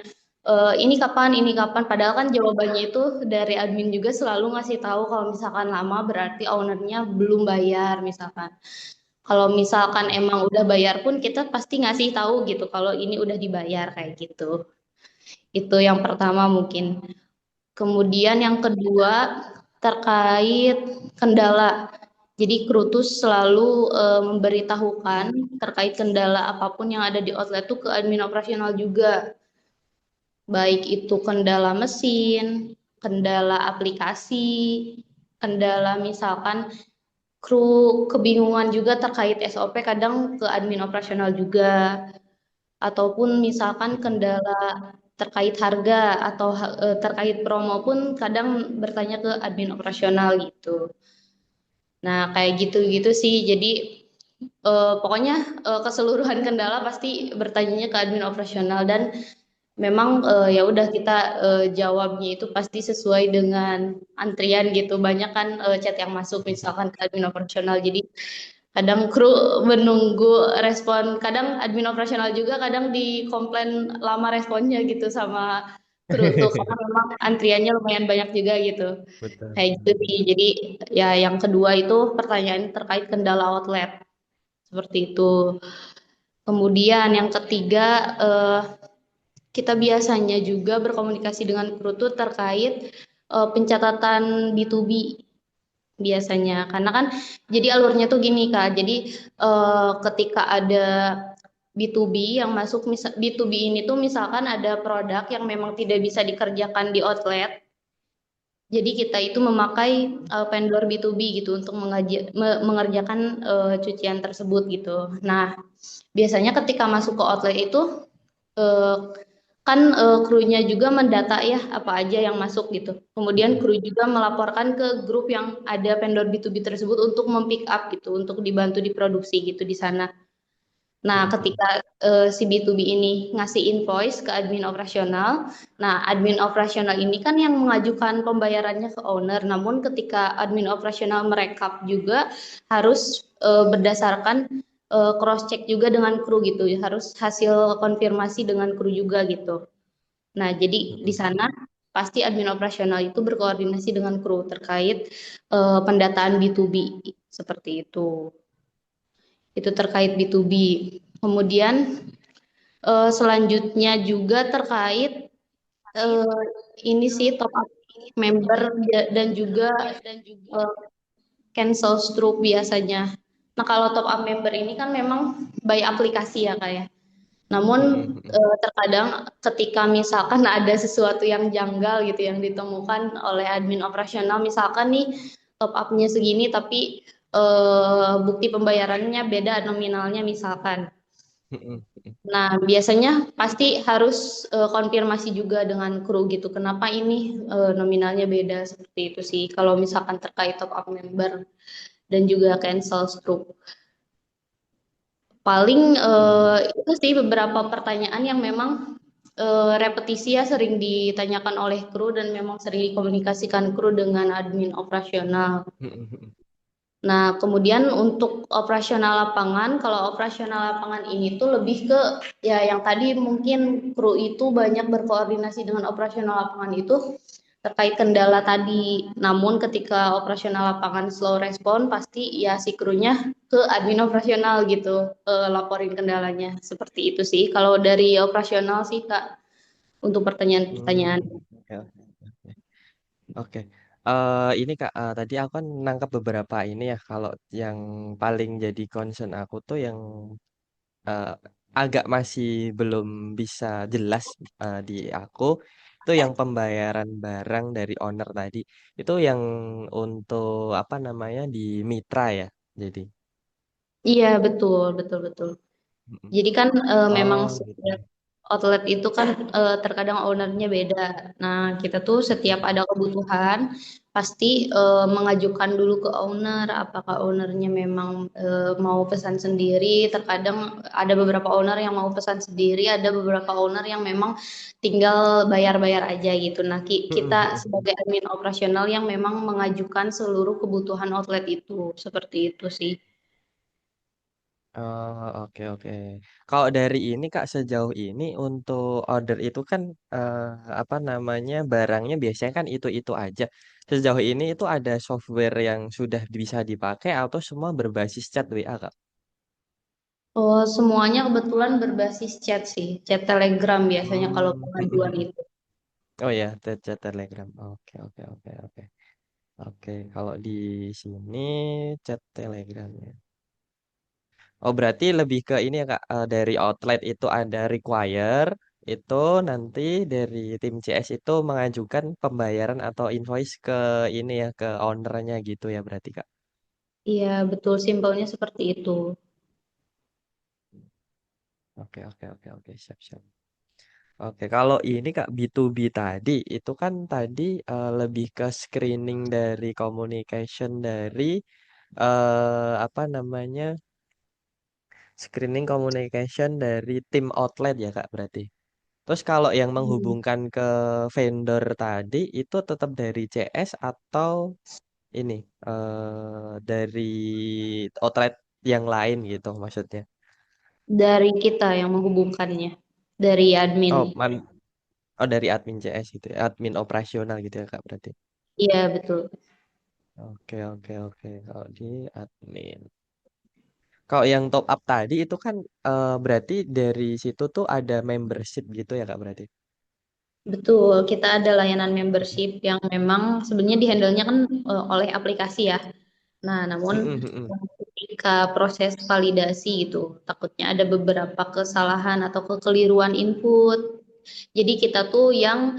ini kapan, padahal kan jawabannya itu dari admin juga selalu ngasih tahu kalau misalkan lama berarti ownernya belum bayar misalkan. Kalau misalkan emang udah bayar pun kita pasti ngasih tahu gitu kalau ini udah dibayar kayak gitu. Itu yang pertama mungkin. Kemudian yang kedua terkait kendala. Jadi kru tuh selalu memberitahukan terkait kendala apapun yang ada di outlet tuh ke admin operasional juga. Baik itu kendala mesin, kendala aplikasi, kendala misalkan kru kebingungan juga terkait SOP kadang ke admin operasional juga. Ataupun misalkan kendala terkait harga atau terkait promo pun kadang bertanya ke admin operasional gitu. Nah, kayak gitu-gitu sih. Jadi pokoknya keseluruhan kendala pasti bertanyanya ke admin operasional dan memang ya udah kita jawabnya itu pasti sesuai dengan antrian gitu. Banyak kan chat yang masuk misalkan ke admin operasional. Jadi kadang kru menunggu respon, kadang admin operasional juga kadang dikomplain lama responnya gitu sama kru tuh karena memang antriannya lumayan banyak juga gitu. Betul. Kayak gitu sih. Jadi ya yang kedua itu pertanyaan terkait kendala outlet seperti itu. Kemudian yang ketiga kita biasanya juga berkomunikasi dengan kru tuh terkait pencatatan B2B biasanya karena kan jadi alurnya tuh gini Kak. Jadi ketika ada B2B yang masuk B2B ini tuh misalkan ada produk yang memang tidak bisa dikerjakan di outlet. Jadi kita itu memakai vendor B2B gitu untuk mengerjakan cucian tersebut gitu. Nah, biasanya ketika masuk ke outlet itu eh, kan krunya juga mendata ya apa aja yang masuk gitu. Kemudian kru juga melaporkan ke grup yang ada vendor B2B tersebut untuk mempick up gitu, untuk dibantu diproduksi gitu di sana. Nah, ketika si B2B ini ngasih invoice ke admin operasional, nah admin operasional ini kan yang mengajukan pembayarannya ke owner. Namun ketika admin operasional merekap juga harus berdasarkan cross check juga dengan kru gitu, harus hasil konfirmasi dengan kru juga gitu. Nah, jadi di sana pasti admin operasional itu berkoordinasi dengan kru terkait pendataan B2B seperti itu. Itu terkait B2B. Kemudian selanjutnya juga terkait eh, ini sih top up member dan juga eh, cancel stroke biasanya. Nah, kalau top up member ini kan memang by aplikasi ya Kak ya. Namun terkadang ketika misalkan ada sesuatu yang janggal gitu yang ditemukan oleh admin operasional, misalkan nih top up-nya segini tapi bukti pembayarannya beda nominalnya misalkan. Nah, biasanya pasti harus konfirmasi juga dengan kru gitu. Kenapa ini nominalnya beda seperti itu sih. Kalau misalkan terkait top up member dan juga cancel stroke. Paling itu sih beberapa pertanyaan yang memang repetisi ya sering ditanyakan oleh kru dan memang sering dikomunikasikan kru dengan admin operasional. Nah, kemudian untuk operasional lapangan, kalau operasional lapangan ini tuh lebih ke ya yang tadi mungkin kru itu banyak berkoordinasi dengan operasional lapangan itu terkait kendala tadi. Namun ketika operasional lapangan slow respon, pasti ya si krunya ke admin operasional gitu, laporin kendalanya. Seperti itu sih. Kalau dari operasional sih Kak, untuk pertanyaan-pertanyaan. Oke, oke, oke. Oke. Ini Kak, tadi aku kan nangkap beberapa ini ya. Kalau yang paling jadi concern aku tuh yang eh, agak masih belum bisa jelas di aku itu yang pembayaran barang dari owner tadi. Itu yang untuk apa namanya di mitra ya. Jadi. Iya, betul, betul, betul. Mm-mm. Jadi kan memang Oh gitu. setiap outlet itu kan terkadang ownernya beda. Nah, kita tuh setiap ada kebutuhan pasti mengajukan dulu ke owner, apakah ownernya memang mau pesan sendiri. Terkadang ada beberapa owner yang mau pesan sendiri, ada beberapa owner yang memang tinggal bayar-bayar aja gitu. Nah, kita sebagai admin operasional yang memang mengajukan seluruh kebutuhan outlet itu, seperti itu sih. Oh, oke oke. Kalau dari ini Kak sejauh ini untuk order itu kan eh, apa namanya barangnya biasanya kan itu aja. Sejauh ini itu ada software yang sudah bisa dipakai atau semua berbasis chat WA Kak? Oh, semuanya kebetulan berbasis chat sih, chat Telegram biasanya kalau Hmm. pengaduan itu. Oh ya, chat Telegram. Oke, oke, oke, oke. Oke, kalau di sini chat Telegram ya. Oh, berarti lebih ke ini ya, Kak. Dari outlet itu ada require, itu nanti dari tim CS itu mengajukan pembayaran atau invoice ke ini ya, ke ownernya gitu ya berarti, Kak. Iya, betul simpelnya seperti itu. Oke, oke, oke, oke, siap, siap. Oke, kalau ini Kak B2B tadi itu kan tadi lebih ke screening dari communication dari apa namanya? Screening communication dari tim outlet ya Kak berarti. Terus kalau yang Hmm. menghubungkan ke vendor tadi itu tetap dari CS atau ini dari outlet yang lain gitu maksudnya. Dari kita yang menghubungkannya, dari admin. Oh, oh dari admin CS gitu ya, admin operasional gitu ya Kak berarti. Iya, betul. Oke, oke, oke. Kalau di admin. Kalau yang top up tadi itu kan berarti dari situ tuh ada membership gitu ya Kak berarti. Betul, kita ada layanan Mm-mm. membership yang memang sebenarnya dihandle-nya kan oleh aplikasi ya. Nah, namun Mm-mm, mm-mm. ketika proses validasi itu takutnya ada beberapa kesalahan atau kekeliruan input. Jadi kita tuh yang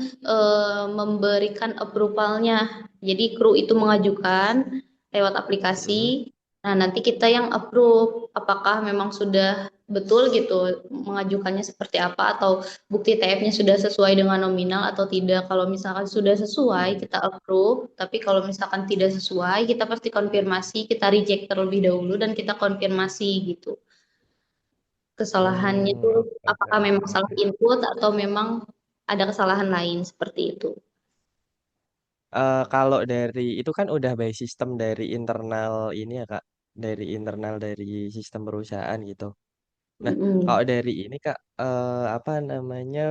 memberikan approval-nya. Jadi kru itu mengajukan lewat aplikasi. Mm-mm. Nah, nanti kita yang approve apakah memang sudah betul gitu mengajukannya seperti apa atau bukti TF-nya sudah sesuai dengan nominal atau tidak. Kalau misalkan sudah sesuai, kita approve. Tapi kalau misalkan tidak sesuai, kita pasti konfirmasi, kita reject terlebih dahulu dan kita konfirmasi gitu. Kesalahannya itu Oke, apakah oke, memang salah oke. input atau memang ada kesalahan lain seperti itu. Kalau dari itu kan udah by sistem dari internal ini ya Kak, dari internal dari sistem perusahaan gitu. Nah, Mm-mm. kalau dari ini Kak, apa namanya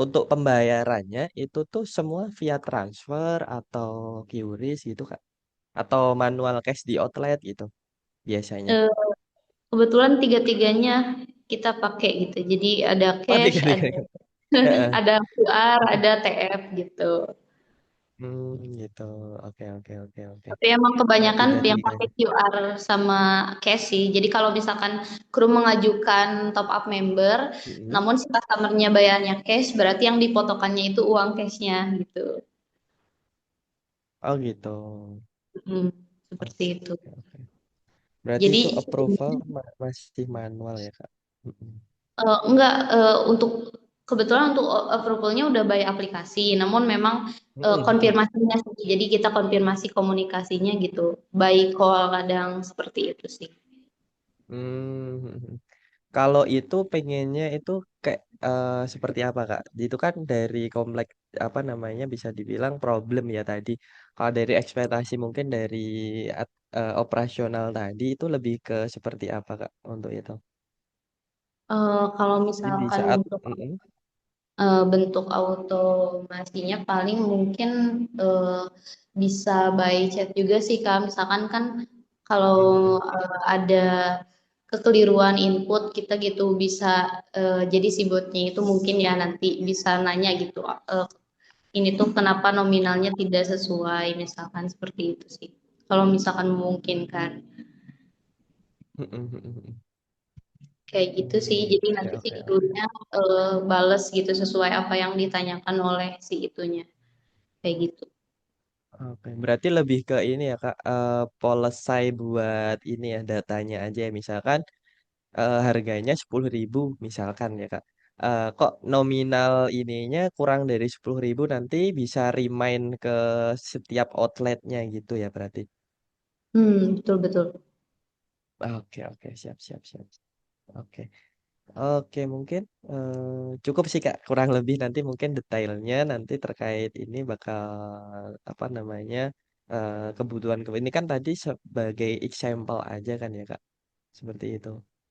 untuk pembayarannya itu tuh semua via transfer atau QRIS gitu Kak, atau manual cash di outlet gitu biasanya. Eh, Kebetulan tiga-tiganya kita pakai gitu. Jadi ada Oh cash, tiga-tiga. ada Heeh. ada QR, ada TF gitu. Gitu. Oke, oke, oke, oke. Tapi emang Oh, kebanyakan yang pakai tiga-tiganya. QR sama cash sih. Jadi kalau misalkan kru mengajukan top up member, Mm-mm. namun si customernya bayarnya cash, berarti yang dipotokannya itu uang cashnya gitu. Oh gitu. Hmm, seperti Oke, itu. oke, oke. Berarti Jadi itu approval masih manual ya, Kak? Mm-mm. enggak untuk kebetulan untuk approval-nya udah by aplikasi, namun memang Mm-mm, mm-mm. konfirmasinya sih. Jadi kita konfirmasi komunikasinya gitu, by call kadang seperti itu sih. Hmm. Kalau itu pengennya itu kayak seperti apa, Kak? Itu kan dari kompleks apa namanya bisa dibilang problem ya tadi. Kalau dari ekspektasi mungkin dari operasional tadi itu lebih ke seperti apa, Kak, untuk itu? Kalau Jadi di misalkan saat untuk mm-mm, bentuk automasinya paling mungkin eh, bisa by chat juga sih Kak. Misalkan kan kalau mm-mm, mm-mm. ada kekeliruan input kita gitu bisa jadi si botnya itu mungkin ya nanti bisa nanya gitu ini tuh kenapa nominalnya tidak sesuai misalkan seperti itu sih. Kalau misalkan memungkinkan Mm-mm, mm-mm. kayak gitu sih. Jadi Oke, nanti si oke, oke. krunya bales gitu sesuai apa yang ditanyakan oleh si itunya. Kayak gitu. Oke, berarti lebih ke ini ya Kak, policy buat ini ya datanya aja ya. Misalkan harganya 10.000 misalkan ya Kak. Kok nominal ininya kurang dari 10.000 nanti bisa remind ke setiap outletnya gitu ya berarti. Betul betul. Oke, oke, siap, siap, siap. Oke. Oke, mungkin cukup sih Kak. Kurang lebih nanti mungkin detailnya nanti terkait ini bakal apa namanya kebutuhan ini kan tadi sebagai example aja kan ya Kak. Seperti itu.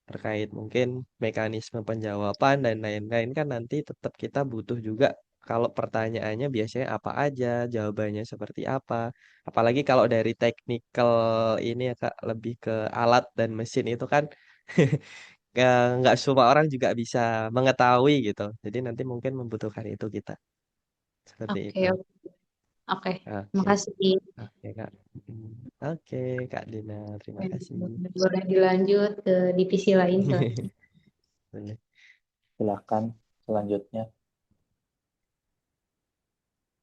Terkait mungkin mekanisme penjawaban dan lain-lain kan nanti tetap kita butuh juga kalau pertanyaannya biasanya apa aja, jawabannya seperti apa. Apalagi kalau dari technical ini ya Kak, lebih ke alat dan mesin itu kan nggak semua orang juga bisa mengetahui gitu. Jadi nanti mungkin membutuhkan itu kita. Seperti Oke, itu. oke, oke. Oke, Makasih. oke Kak. Oke Kak Dina, terima kasih. Boleh dilanjut ke divisi lain selanjutnya. Boleh. Silakan selanjutnya.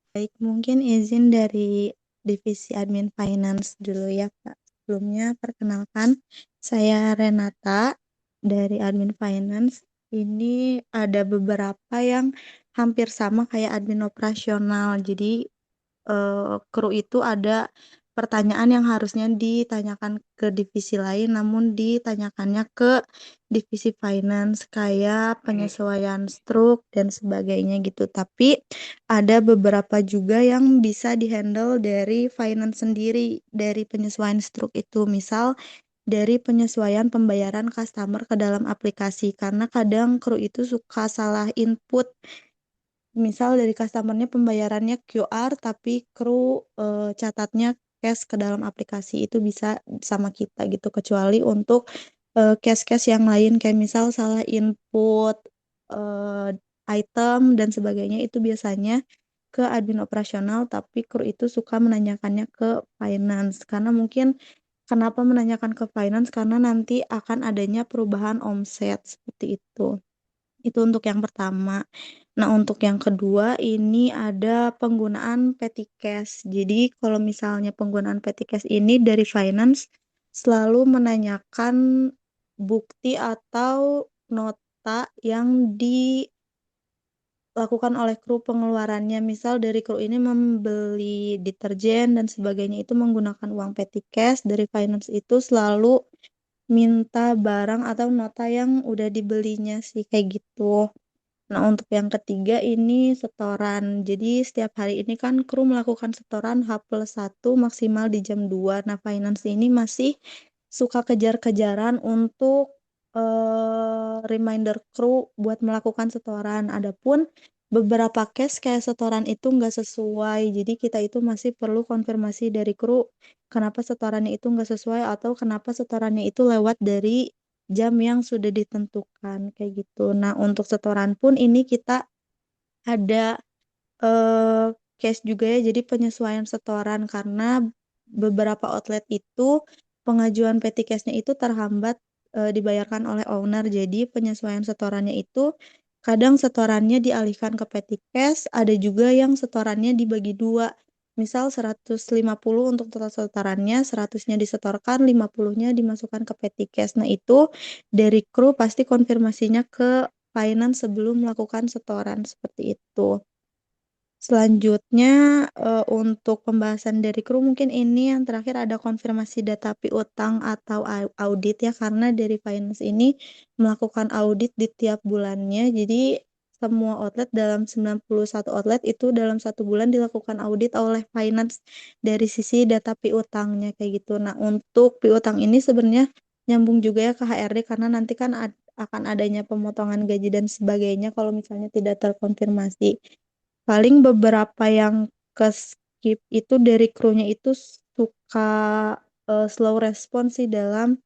Baik, mungkin izin dari Divisi Admin Finance dulu ya, Pak. Sebelumnya, perkenalkan, saya Renata dari Admin Finance. Ini ada beberapa yang hampir sama kayak admin operasional. Jadi, kru itu ada pertanyaan yang harusnya ditanyakan ke divisi lain, namun ditanyakannya ke divisi finance kayak penyesuaian struk dan sebagainya gitu. Tapi ada beberapa juga yang bisa dihandle dari finance sendiri dari penyesuaian struk itu. Misal dari penyesuaian pembayaran customer ke dalam aplikasi karena kadang kru itu suka salah input. Misal dari customernya pembayarannya QR tapi kru catatnya cash ke dalam aplikasi itu bisa sama kita gitu kecuali untuk cash-cash yang lain kayak misal salah input eh, item dan sebagainya itu biasanya ke admin operasional tapi kru itu suka menanyakannya ke finance karena mungkin kenapa menanyakan ke finance karena nanti akan adanya perubahan omset seperti itu. Itu untuk yang pertama. Nah, untuk yang kedua ini ada penggunaan petty cash. Jadi, kalau misalnya penggunaan petty cash ini dari finance selalu menanyakan bukti atau nota yang dilakukan oleh kru pengeluarannya. Misal dari kru ini membeli deterjen dan sebagainya itu menggunakan uang petty cash, dari finance itu selalu minta barang atau nota yang udah dibelinya sih kayak gitu. Nah, untuk yang ketiga ini setoran. Jadi, setiap hari ini kan kru melakukan setoran H+1 maksimal di jam 2. Nah, finance ini masih suka kejar-kejaran untuk reminder kru buat melakukan setoran. Adapun beberapa case kayak setoran itu nggak sesuai. Jadi, kita itu masih perlu konfirmasi dari kru kenapa setorannya itu nggak sesuai atau kenapa setorannya itu lewat dari jam yang sudah ditentukan kayak gitu. Nah, untuk setoran pun ini kita ada case juga ya, jadi penyesuaian setoran karena beberapa outlet itu pengajuan petty cash-nya itu terhambat dibayarkan oleh owner. Jadi penyesuaian setorannya itu kadang setorannya dialihkan ke petty cash, ada juga yang setorannya dibagi dua. Misal 150 untuk total setorannya, 100-nya disetorkan, 50-nya dimasukkan ke petty cash. Nah, itu dari kru pasti konfirmasinya ke finance sebelum melakukan setoran seperti itu. Selanjutnya untuk pembahasan dari kru mungkin ini yang terakhir ada konfirmasi data piutang atau audit ya karena dari finance ini melakukan audit di tiap bulannya. Jadi semua outlet dalam 91 outlet itu dalam 1 bulan dilakukan audit oleh finance dari sisi data piutangnya kayak gitu. Nah, untuk piutang ini sebenarnya nyambung juga ya ke HRD karena nanti kan akan adanya pemotongan gaji dan sebagainya kalau misalnya tidak terkonfirmasi. Paling beberapa yang ke skip itu dari krunya itu suka slow respons sih dalam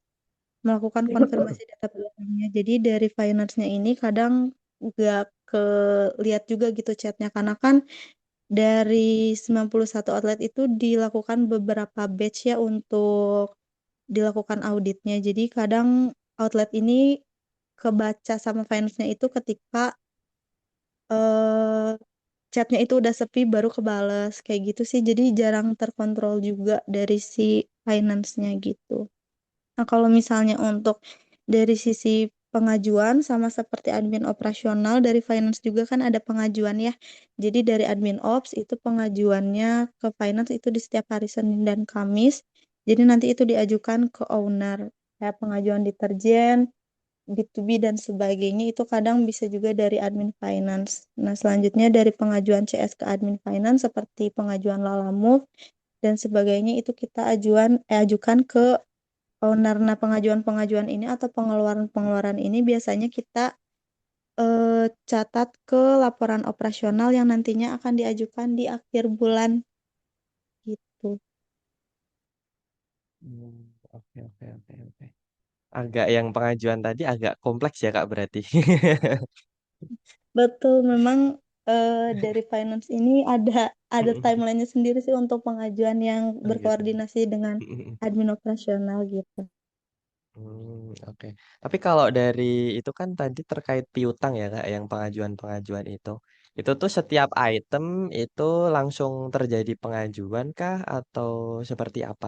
melakukan konfirmasi data belakangnya. Jadi dari finance-nya ini kadang nggak lihat juga gitu chatnya karena kan dari 91 outlet itu dilakukan beberapa batch ya untuk dilakukan auditnya. Jadi kadang outlet ini kebaca sama finance-nya itu ketika eh, chatnya itu udah sepi baru kebales kayak gitu sih jadi jarang terkontrol juga dari si finance-nya gitu. Nah, kalau misalnya untuk dari sisi pengajuan sama seperti admin operasional dari finance juga kan ada pengajuan ya. Jadi dari admin ops itu pengajuannya ke finance itu di setiap hari Senin dan Kamis. Jadi nanti itu diajukan ke owner kayak pengajuan deterjen, B2B dan sebagainya itu kadang bisa juga dari admin finance. Nah, selanjutnya dari pengajuan CS ke admin finance seperti pengajuan Lala Move dan sebagainya itu kita ajukan ke owner. Nah, pengajuan-pengajuan ini atau pengeluaran-pengeluaran ini biasanya kita catat ke laporan operasional yang nantinya akan diajukan di akhir bulan gitu. Hmm, oke oke oke oke. Agak yang pengajuan tadi agak kompleks ya Kak berarti. Betul, memang dari finance ini ada timelinenya sendiri sih untuk pengajuan yang Oh gitu. berkoordinasi dengan admin operasional gitu. Oke. Tapi kalau dari itu kan tadi terkait piutang ya Kak, yang pengajuan-pengajuan itu. Itu tuh setiap item itu langsung terjadi pengajuan kah atau seperti apa?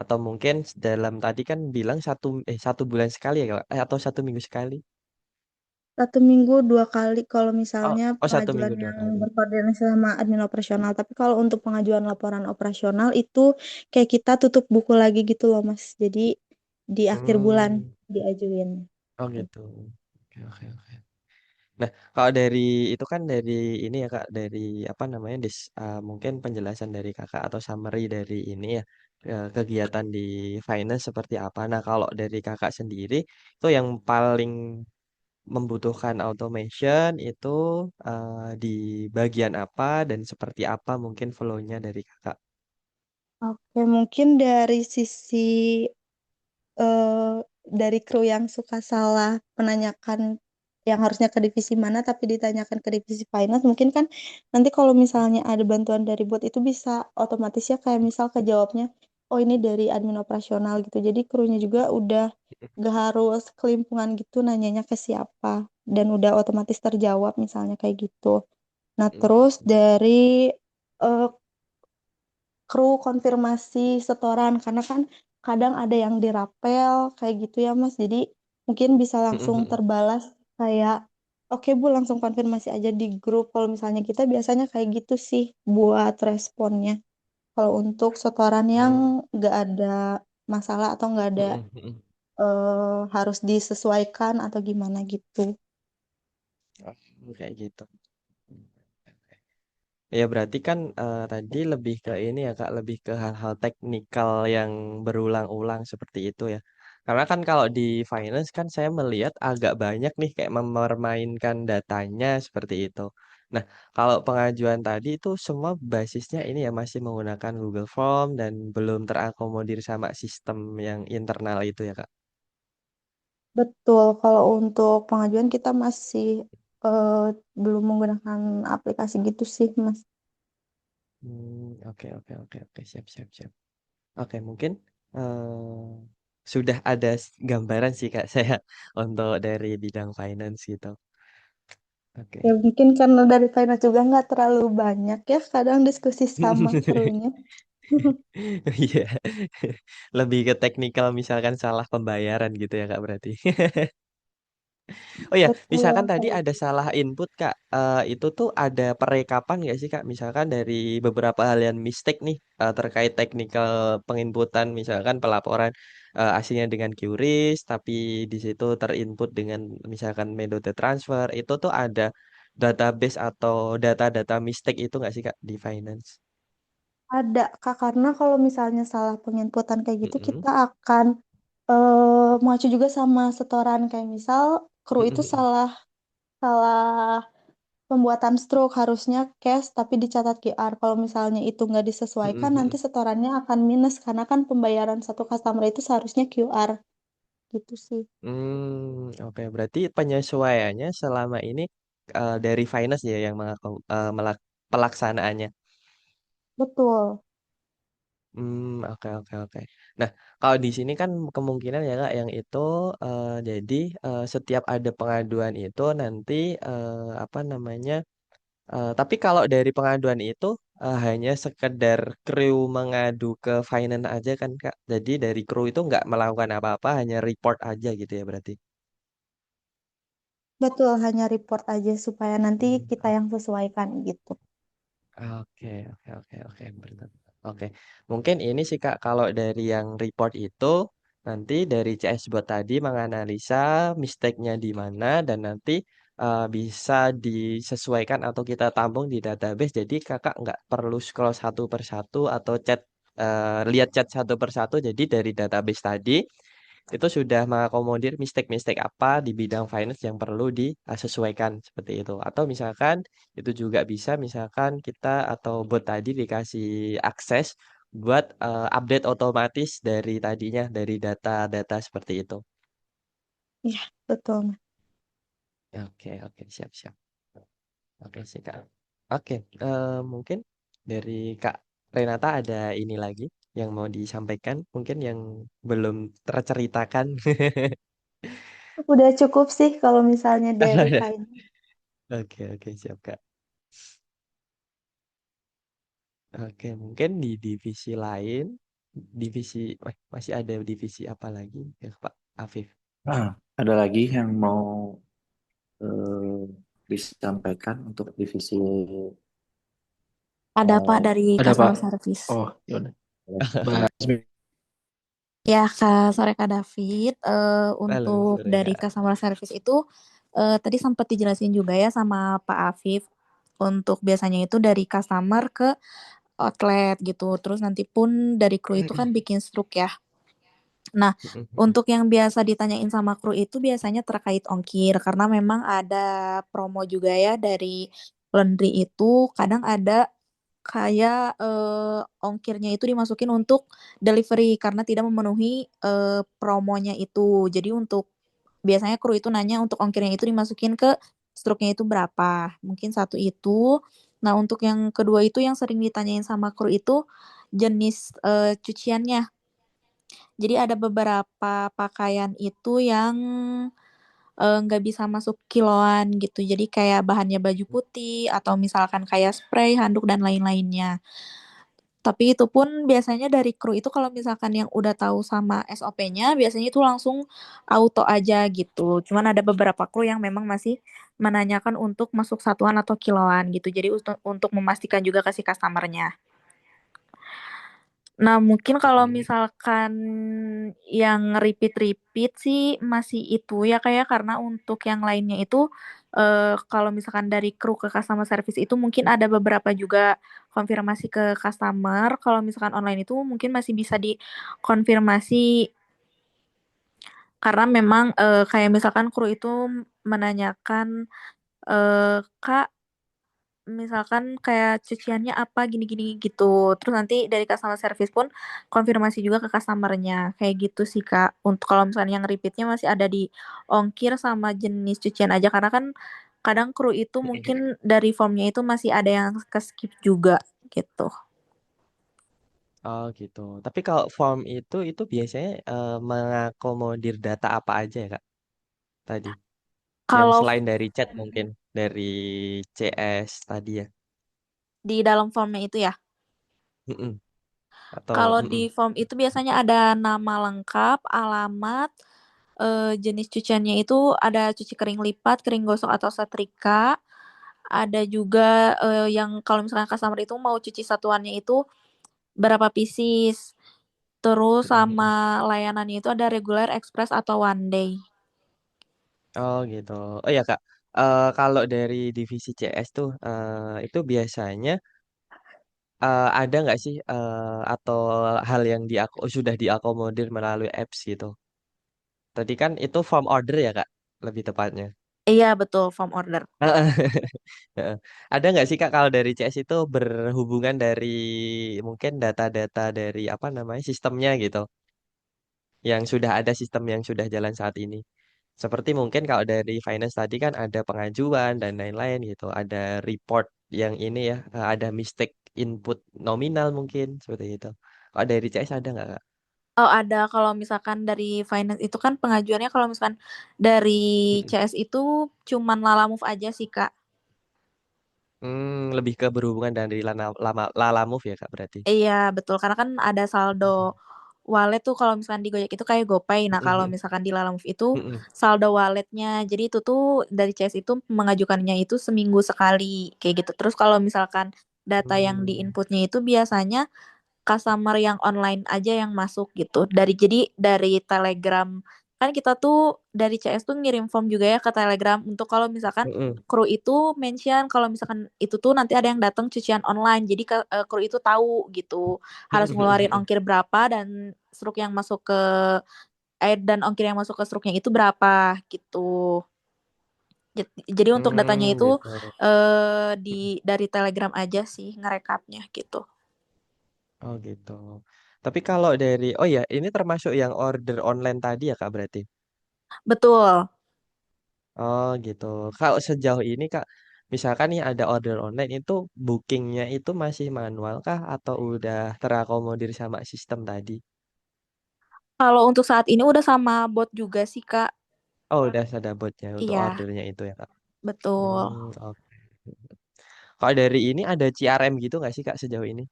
Atau mungkin dalam tadi kan bilang 1 bulan sekali ya Kak, atau 1 minggu sekali? 1 minggu 2 kali kalau Oh, misalnya oh satu pengajuan minggu dua yang kali. berkoordinasi sama admin operasional. Tapi kalau untuk pengajuan laporan operasional itu kayak kita tutup buku lagi gitu loh Mas. Jadi di akhir bulan Hmm, diajuin. oh gitu. Oke oke oke. Nah, kalau dari itu kan dari ini ya Kak, dari apa namanya mungkin penjelasan dari Kakak atau summary dari ini ya kegiatan di finance seperti apa. Nah, kalau dari Kakak sendiri itu yang paling membutuhkan automation itu di bagian apa dan seperti apa mungkin flow-nya dari Kakak. Oke, mungkin dari sisi eh, dari kru yang suka salah menanyakan yang harusnya ke divisi mana tapi ditanyakan ke divisi finance, mungkin kan nanti kalau misalnya ada bantuan dari bot itu bisa otomatis ya kayak misal kejawabnya oh ini dari admin operasional gitu, jadi krunya juga udah gak harus kelimpungan gitu nanyanya ke siapa dan udah otomatis terjawab misalnya kayak gitu. Nah terus dari eh, kru konfirmasi setoran karena kan kadang ada yang dirapel kayak gitu ya Mas. Jadi mungkin bisa langsung terbalas kayak oke Bu langsung konfirmasi aja di grup. Kalau misalnya kita biasanya kayak gitu sih buat responnya. Kalau untuk setoran yang nggak ada masalah atau nggak ada harus disesuaikan atau gimana gitu. Oh, kayak gitu. Ya berarti kan tadi lebih ke ini ya Kak, lebih ke hal-hal teknikal yang berulang-ulang seperti itu ya. Karena kan kalau di finance kan saya melihat agak banyak nih kayak mempermainkan datanya seperti itu. Nah, kalau pengajuan tadi itu semua basisnya ini ya masih menggunakan Google Form dan belum terakomodir sama sistem yang internal itu ya Kak. Betul, kalau untuk pengajuan kita masih eh, belum menggunakan aplikasi gitu sih Mas. Oke oke oke oke siap siap siap. Oke, mungkin sudah ada gambaran sih Kak saya untuk dari bidang finance gitu. Ya Oke. mungkin karena dari finance juga nggak terlalu banyak ya kadang diskusi sama krunya. Iya. Lebih ke teknikal misalkan salah pembayaran gitu ya Kak berarti. Oh ya, Betul misalkan yang tadi kayak ada salah input Kak, itu tuh ada perekapan nggak sih Kak? Misalkan dari beberapa hal yang mistake nih terkait teknikal penginputan, misalkan pelaporan aslinya dengan QRIS, tapi di situ terinput dengan misalkan metode transfer, itu tuh ada database atau data-data mistake itu nggak sih Kak di finance? ada Kak karena kalau misalnya salah penginputan kayak gitu Mm-mm. kita akan mengacu juga sama setoran kayak misal kru itu salah salah pembuatan stroke harusnya cash tapi dicatat QR. Kalau misalnya itu nggak disesuaikan nanti setorannya akan minus karena kan pembayaran satu customer itu seharusnya QR gitu sih. Oke. Berarti penyesuaiannya selama ini dari finance ya yang pelaksanaannya. Betul. Oke oke oke. Nah, kalau di sini kan kemungkinan ya Kak yang itu jadi setiap ada pengaduan itu nanti apa namanya? Tapi kalau dari pengaduan itu hanya sekedar kru mengadu ke finance aja kan Kak. Jadi dari kru itu nggak melakukan apa-apa, hanya report aja gitu ya berarti. Betul, hanya report aja supaya nanti Hmm, kita yang sesuaikan gitu. Oke, oke, oke, oke, benar. Oke, mungkin ini sih Kak, kalau dari yang report itu nanti dari CS Bot tadi menganalisa mistake-nya di mana dan nanti bisa disesuaikan atau kita tampung di database. Jadi Kakak nggak perlu scroll satu per satu atau lihat chat satu per satu. Jadi dari database tadi itu sudah mengakomodir mistake-mistake apa di bidang finance yang perlu disesuaikan seperti itu. Atau misalkan itu juga bisa misalkan kita atau bot tadi dikasih akses buat update otomatis dari tadinya dari data-data seperti itu. Iya, betul, Mas. Oke, oke, siap-siap. Oke sih Kak. Oke, mungkin dari Kak Renata ada ini lagi yang mau disampaikan, mungkin yang belum terceritakan. Udah cukup sih kalau misalnya dari finance. Oke, oke, siap Kak. Oke, mungkin di divisi lain, masih ada divisi apa lagi ya Pak Afif? Ada lagi yang mau disampaikan untuk divisi Ada Pak dari Ada Pak. customer service. Oh, yaudah. Bahas. Ya, Kak, sore Kak David. Halo, Untuk sore dari Kak. customer service itu tadi sempat dijelasin juga ya sama Pak Afif. Untuk biasanya itu dari customer ke outlet gitu. Terus nanti pun dari kru itu kan bikin struk ya. Nah, untuk yang biasa ditanyain sama kru itu biasanya terkait ongkir karena memang ada promo juga ya dari laundry itu kadang ada kayak ongkirnya itu dimasukin untuk delivery karena tidak memenuhi promonya itu. Jadi untuk biasanya kru itu nanya untuk ongkirnya itu dimasukin ke struknya itu berapa. Mungkin satu itu. Nah, untuk yang kedua itu yang sering ditanyain sama kru itu jenis cuciannya. Jadi ada beberapa pakaian itu yang nggak bisa masuk kiloan gitu. Jadi kayak bahannya baju putih atau misalkan kayak spray, handuk dan lain-lainnya. Tapi itu pun biasanya dari kru itu kalau misalkan yang udah tahu sama SOP-nya biasanya itu langsung auto aja gitu. Cuman ada beberapa kru yang memang masih menanyakan untuk masuk satuan atau kiloan gitu. Jadi untuk memastikan juga ke si customer-nya. Nah, mungkin kalau misalkan yang repeat-repeat sih masih itu ya kayak karena untuk yang lainnya itu kalau misalkan dari kru ke customer service itu mungkin ada beberapa juga konfirmasi ke customer. Kalau misalkan online itu mungkin masih bisa dikonfirmasi karena memang kayak misalkan kru itu menanyakan Kak misalkan kayak cuciannya apa gini-gini gitu. Terus nanti dari customer service pun konfirmasi juga ke customer-nya. Kayak gitu sih, Kak. Untuk kalau misalnya yang repeat-nya masih ada di ongkir sama jenis cucian aja karena kan kadang kru itu mungkin dari formnya itu masih ada yang ke-skip juga gitu. Oh gitu. Tapi kalau form itu biasanya mengakomodir data apa aja ya Kak? Tadi. Yang Kalau selain dari chat mungkin dari CS tadi ya. di dalam formnya itu ya. Mm-mm. Atau Kalau di form itu biasanya ada nama lengkap, alamat, jenis cuciannya itu ada cuci kering lipat, kering gosok atau setrika. Ada juga yang kalau misalkan customer itu mau cuci satuannya itu berapa pieces. Terus sama layanannya itu ada reguler, express atau one day. Oh gitu. Oh ya Kak. Kalau dari divisi CS tuh itu biasanya ada nggak sih atau hal yang sudah diakomodir melalui apps gitu? Tadi kan itu form order ya Kak, lebih tepatnya. Iya betul, form order. Heeh. Ada nggak sih Kak kalau dari CS itu berhubungan dari mungkin data-data dari apa namanya sistemnya gitu, yang sudah ada sistem yang sudah jalan saat ini. Seperti mungkin kalau dari finance tadi kan ada pengajuan dan lain-lain gitu, ada report yang ini ya, ada mistake input nominal mungkin seperti itu. Kalau dari CS ada nggak Kak? Oh ada kalau misalkan dari finance itu kan pengajuannya kalau misalkan dari Mm-mm. CS itu cuman Lala Move aja sih Kak. Lebih ke berhubungan dari Lala Move ya Kak berarti. Iya betul karena kan ada saldo wallet tuh kalau misalkan di Gojek itu kayak GoPay. Nah kalau Mm-mm. misalkan di Lalamove itu Mm-mm. saldo walletnya. Jadi itu tuh dari CS itu mengajukannya itu seminggu sekali kayak gitu. Terus kalau misalkan data yang di Hmm. inputnya itu biasanya customer yang online aja yang masuk gitu. Jadi dari Telegram kan kita tuh dari CS tuh ngirim form juga ya ke Telegram untuk kalau misalkan Mm-mm. kru itu mention kalau misalkan itu tuh nanti ada yang datang cucian online. Jadi kru itu tahu gitu harus ngeluarin ongkir berapa dan struk yang masuk ke dan ongkir yang masuk ke struknya itu berapa gitu. Jadi untuk datanya itu Gitu. dari Telegram aja sih ngerekapnya gitu. Oh gitu. Tapi kalau dari, oh ya, ini termasuk yang order online tadi ya Kak berarti? Betul. Oh gitu. Kalau sejauh ini Kak, misalkan nih ada order online itu bookingnya itu masih manual kah atau udah terakomodir sama sistem tadi? Kalau untuk saat ini udah sama bot juga sih, Kak. Oh udah ada botnya untuk Iya, ordernya itu ya Kak? betul. Oke. Kalau dari ini ada CRM gitu nggak sih Kak sejauh ini?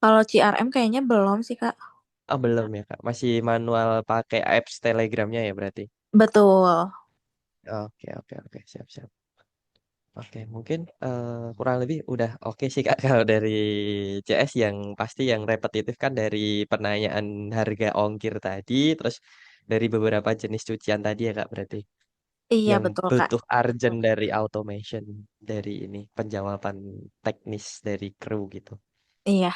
Kalau CRM kayaknya belum sih, Kak. Oh belum ya Kak, masih manual pakai apps Telegramnya ya berarti? Betul. Oke oke oke siap siap. Oke, mungkin kurang lebih udah oke sih Kak kalau dari CS yang pasti yang repetitif kan dari penanyaan harga ongkir tadi, terus dari beberapa jenis cucian tadi ya Kak berarti Iya, yang betul, Kak. butuh urgent dari automation dari ini penjawaban teknis dari kru gitu. Iya.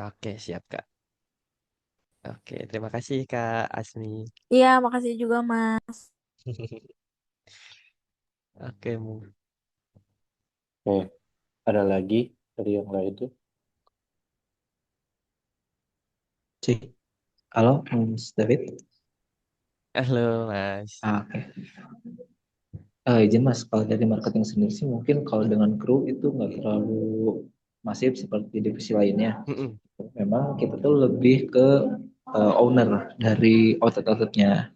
Oke, siap Kak. Oke, terima kasih Kak Asmi. Iya, makasih juga, Mas. Oke, Oke, ada lagi dari yang lain tuh? Cik. Halo, Mas David. halo Mas. Oke. Izin Mas, kalau dari marketing sendiri sih mungkin kalau dengan kru itu nggak terlalu masif seperti divisi lainnya. Mm-mm. Memang kita tuh lebih ke owner dari outlet-outletnya.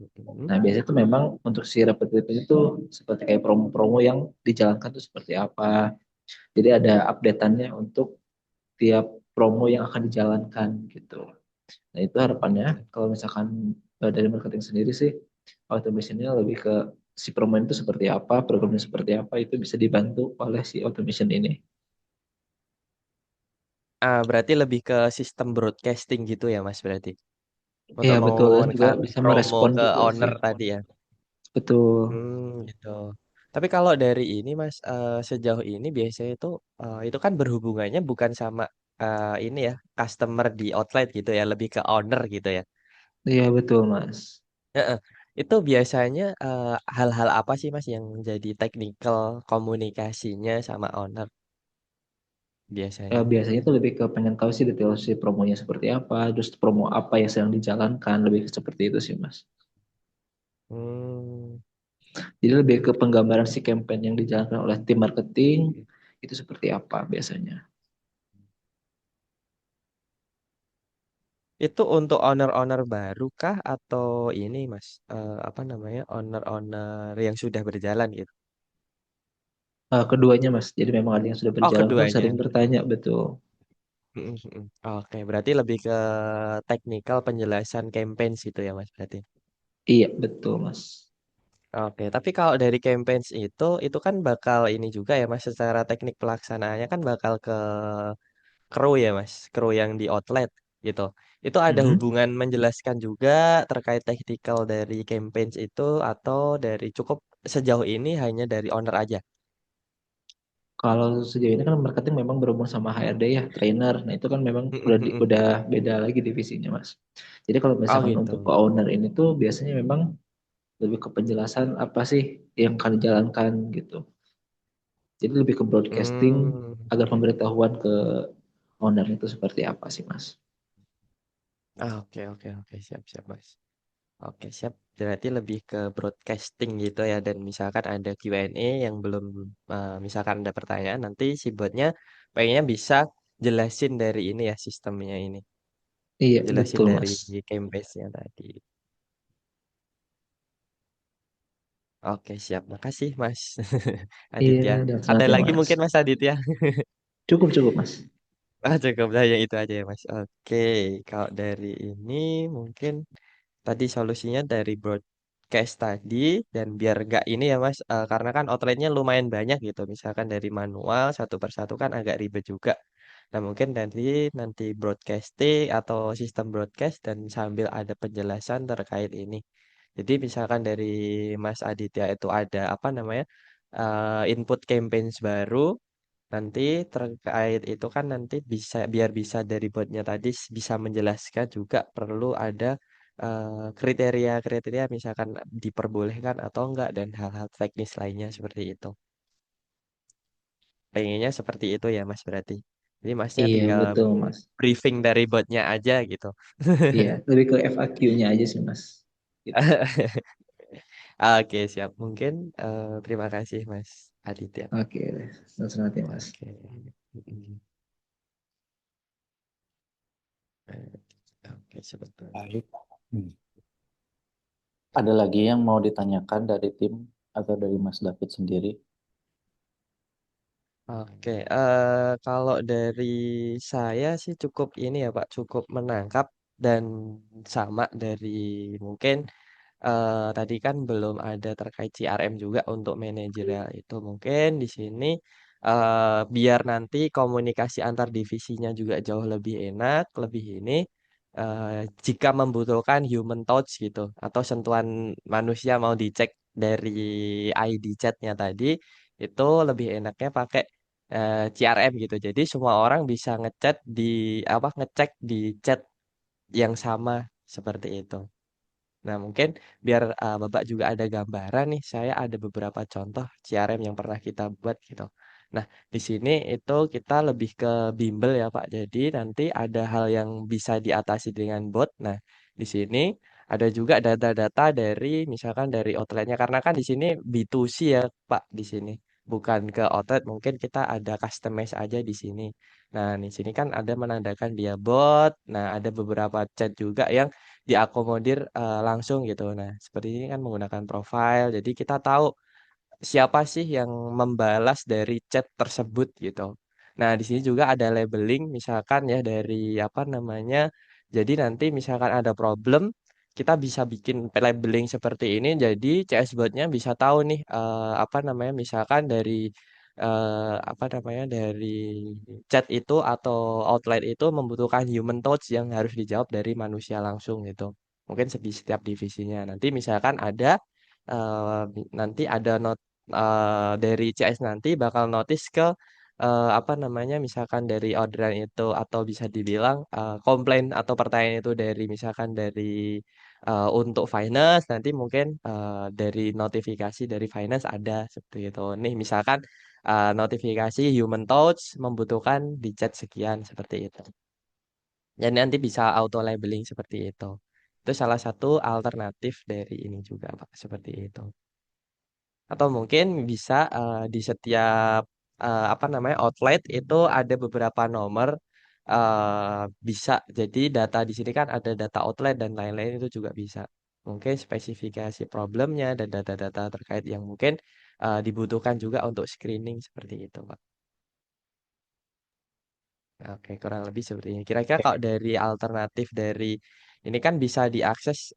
Mm-mm. Nah, biasanya tuh memang untuk si repetitif itu seperti kayak promo-promo yang dijalankan tuh seperti apa. Jadi ada updateannya untuk tiap promo yang akan dijalankan gitu. Nah, itu harapannya Oke. kalau misalkan dari marketing sendiri sih automationnya lebih ke si promo itu seperti apa, programnya seperti apa, itu bisa dibantu oleh si automation ini. Berarti lebih ke sistem broadcasting gitu ya Mas berarti? Iya Untuk betul, dan juga mengumumkan bisa promo merespon ke juga sih. owner tadi ya. Betul. Gitu. Tapi kalau dari ini Mas, sejauh ini biasanya itu kan berhubungannya bukan sama ini ya, customer di outlet gitu ya, lebih ke owner gitu ya. Iya betul, Mas. Heeh. Itu biasanya hal-hal apa sih Mas yang jadi technical komunikasinya sama owner biasanya? Biasanya tuh lebih ke pengen tahu sih detail si promonya seperti apa, terus promo apa yang sedang dijalankan, lebih ke seperti itu sih, Mas. Hmm. Jadi lebih ke penggambaran si campaign yang dijalankan oleh tim marketing itu seperti apa biasanya. Itu untuk owner-owner baru kah atau ini Mas, apa namanya, owner-owner yang sudah berjalan gitu? Keduanya, Mas. Jadi memang ada yang sudah Oh, berjalan pun sering keduanya. bertanya, betul. Mm, mm, mm. Oke, berarti lebih ke teknikal penjelasan campaign gitu ya Mas berarti. Iya, betul, Mas. Oke, tapi kalau dari campaigns itu kan bakal ini juga ya Mas, secara teknik pelaksanaannya kan bakal ke kru ya Mas, kru yang di outlet gitu. Itu ada Mhm. hubungan menjelaskan juga terkait teknikal dari campaigns itu atau dari cukup sejauh ini hanya dari owner aja? Kalau sejauh ini kan marketing memang berhubung sama HRD ya, trainer. Nah, itu kan memang Mm, udah mm, mm. udah beda lagi divisinya, Mas. Jadi kalau Oh misalkan untuk ke gitu. owner ini tuh biasanya memang lebih ke penjelasan apa sih yang akan dijalankan gitu. Jadi lebih ke broadcasting agar Oke. pemberitahuan ke owner itu seperti apa sih, Mas? Oke oke oke siap siap Mas. Oke, siap. Berarti lebih ke broadcasting gitu ya. Dan misalkan ada Q&A yang belum, misalkan ada pertanyaan, nanti si botnya pengennya bisa jelasin dari ini ya sistemnya ini. Iya, Jelasin betul, dari Mas. campaign-nya tadi. Oke, siap. Makasih, Mas Iya, Aditya. dan Ada sangat ya, lagi Mas. mungkin Mas Aditya? Cukup, cukup, Mas. Cukup lah yang itu aja ya, Mas. Oke, kalau dari ini mungkin tadi solusinya dari broadcast tadi dan biar nggak ini ya Mas, karena kan outletnya lumayan banyak gitu. Misalkan dari manual satu persatu kan agak ribet juga. Nah mungkin nanti broadcasting atau sistem broadcast dan sambil ada penjelasan terkait ini. Jadi misalkan dari Mas Aditya itu ada apa namanya input campaigns baru. Nanti terkait itu kan nanti bisa biar bisa dari botnya tadi bisa menjelaskan juga perlu ada kriteria-kriteria misalkan diperbolehkan atau enggak dan hal-hal teknis lainnya seperti itu. Pengennya seperti itu ya Mas berarti. Jadi Masnya Iya, tinggal betul, Mas. briefing dari botnya aja gitu. Iya, lebih ke FAQ-nya aja sih, Mas. Gitu. Oke, siap. Mungkin terima kasih Mas Aditya. Oke, senang nanti, Mas. Oke. Mm. Oke, sebentar. Baik. Hmm. Ada lagi yang mau ditanyakan dari tim atau dari Mas David sendiri? Oke, kalau dari saya sih cukup ini ya Pak, cukup menangkap dan sama dari mungkin tadi kan belum ada terkait CRM juga untuk manajerial itu. Mungkin di sini biar nanti komunikasi antar divisinya juga jauh lebih enak, lebih ini jika membutuhkan human touch gitu atau sentuhan manusia mau dicek dari ID chatnya tadi itu lebih enaknya pakai CRM gitu. Jadi semua orang bisa ngechat di apa ngecek di chat yang sama seperti itu. Nah, mungkin biar Bapak juga ada gambaran nih, saya ada beberapa contoh CRM yang pernah kita buat gitu. Nah, di sini itu kita lebih ke bimbel ya Pak. Jadi nanti ada hal yang bisa diatasi dengan bot. Nah, di sini ada juga data-data dari misalkan dari outletnya karena kan di sini B2C ya Pak di sini. Bukan ke outlet, mungkin kita ada customize aja di sini. Nah, di sini kan ada menandakan dia bot. Nah, ada beberapa chat juga yang diakomodir langsung gitu. Nah, seperti ini kan menggunakan profile, jadi kita tahu siapa sih yang membalas dari chat tersebut gitu. Nah, di sini juga ada labeling misalkan ya dari apa namanya. Jadi nanti misalkan ada problem, kita bisa bikin labeling seperti ini jadi CS bot-nya bisa tahu nih apa namanya misalkan dari apa namanya dari chat itu atau outlet itu membutuhkan human touch yang harus dijawab dari manusia langsung gitu. Mungkin setiap divisinya. Nanti misalkan ada nanti ada dari CS nanti bakal notice ke apa namanya misalkan dari orderan itu atau bisa dibilang komplain atau pertanyaan itu dari misalkan dari untuk finance nanti mungkin dari notifikasi dari finance ada seperti itu. Nih misalkan notifikasi human touch membutuhkan di chat sekian seperti itu. Dan nanti bisa auto labeling seperti itu. Itu salah satu alternatif dari ini juga Pak, seperti itu. Atau mungkin bisa di setiap apa namanya outlet itu ada beberapa nomor bisa jadi data di sini kan ada data outlet dan lain-lain itu juga bisa. Mungkin spesifikasi problemnya dan data-data terkait yang mungkin dibutuhkan juga untuk screening seperti itu, Pak. Oke, kurang lebih seperti ini. Kira-kira kalau dari alternatif dari ini kan bisa diakses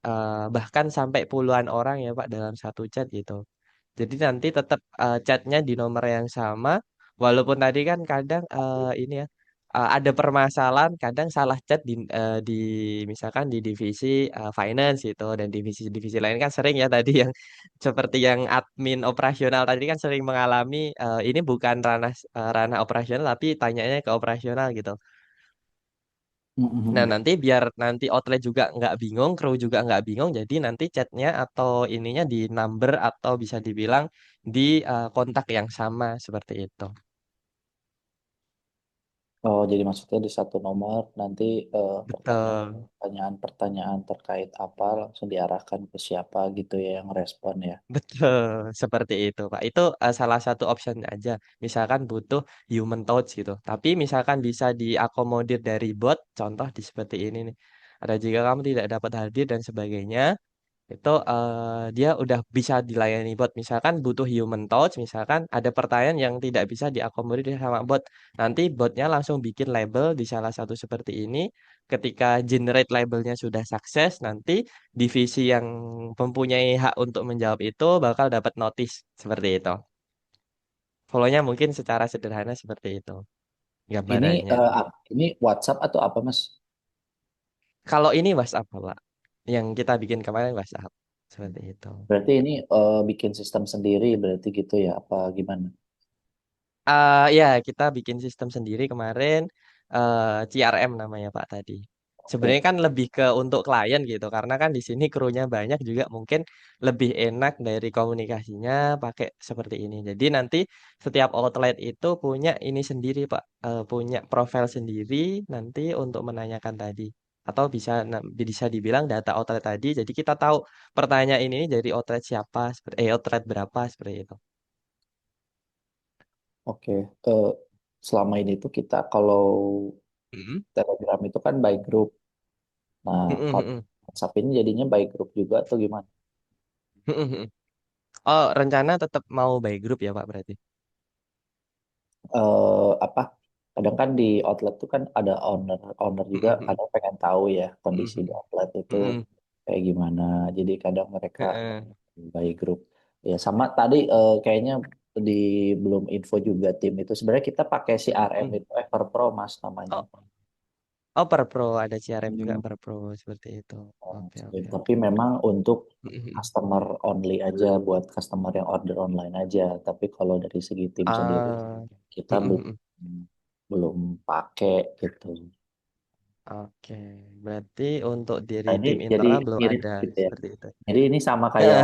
bahkan sampai puluhan orang ya Pak dalam satu chat gitu. Jadi nanti tetap chatnya di nomor yang sama, walaupun tadi kan kadang ini ya ada permasalahan, kadang salah chat di misalkan di divisi finance gitu dan divisi-divisi lain kan sering ya tadi yang seperti yang admin operasional tadi kan sering mengalami ini bukan ranah ranah operasional tapi tanyanya ke operasional gitu. Nah, nanti biar nanti outlet juga nggak bingung, kru juga nggak bingung, jadi nanti chatnya atau ininya di number atau bisa dibilang di kontak yang sama seperti itu. Oh, jadi maksudnya di satu nomor nanti Betul, pertanyaan-pertanyaan terkait apa langsung diarahkan ke siapa gitu ya yang respon ya. betul, seperti itu, Pak. Itu salah satu option aja. Misalkan butuh human touch gitu. Tapi misalkan bisa diakomodir dari bot, contoh di seperti ini nih. Ada jika kamu tidak dapat hadir dan sebagainya, itu dia udah bisa dilayani bot misalkan butuh human touch misalkan ada pertanyaan yang tidak bisa diakomodir sama bot nanti botnya langsung bikin label di salah satu seperti ini ketika generate labelnya sudah sukses nanti divisi yang mempunyai hak untuk menjawab itu bakal dapat notice seperti itu follow-nya mungkin secara sederhana seperti itu Ini gambarannya ini WhatsApp atau apa Mas? kalau ini WhatsApp Pak yang kita bikin kemarin WhatsApp seperti itu. Berarti ini bikin sistem sendiri berarti gitu ya apa gimana? Ya, kita bikin sistem sendiri kemarin, CRM namanya Pak tadi. Oke. Sebenarnya kan lebih ke untuk klien gitu, karena kan di sini krunya banyak juga mungkin lebih enak dari komunikasinya pakai seperti ini. Jadi nanti setiap outlet itu punya ini sendiri Pak, punya profil sendiri nanti untuk menanyakan tadi. Atau bisa dibilang data outlet tadi, jadi kita tahu pertanyaan ini dari outlet siapa, outlet berapa seperti itu. Oke. Eh, Selama ini tuh kita kalau Mm-mm. Telegram itu kan by group. Nah, kalau WhatsApp ini jadinya by group juga atau gimana? Oh, rencana tetap mau by group ya, Pak, berarti? Apa? Kadang kan di outlet tuh kan ada owner, owner juga kadang pengen tahu ya kondisi di outlet itu kayak gimana. Jadi kadang mereka by group. Ya sama tadi kayaknya di belum info juga tim itu sebenarnya kita pakai CRM itu Everpro Mas namanya. Oh, oh, per pro ada CRM juga Hmm. per pro seperti itu. Oke, oke. Tapi memang untuk customer only aja buat customer yang order online aja. Tapi kalau dari segi tim sendiri Ah, kita belum belum pakai gitu. oke. Berarti untuk Nah, diri ini tim jadi internal belum mirip ada gitu ya. seperti itu. Jadi ini sama kayak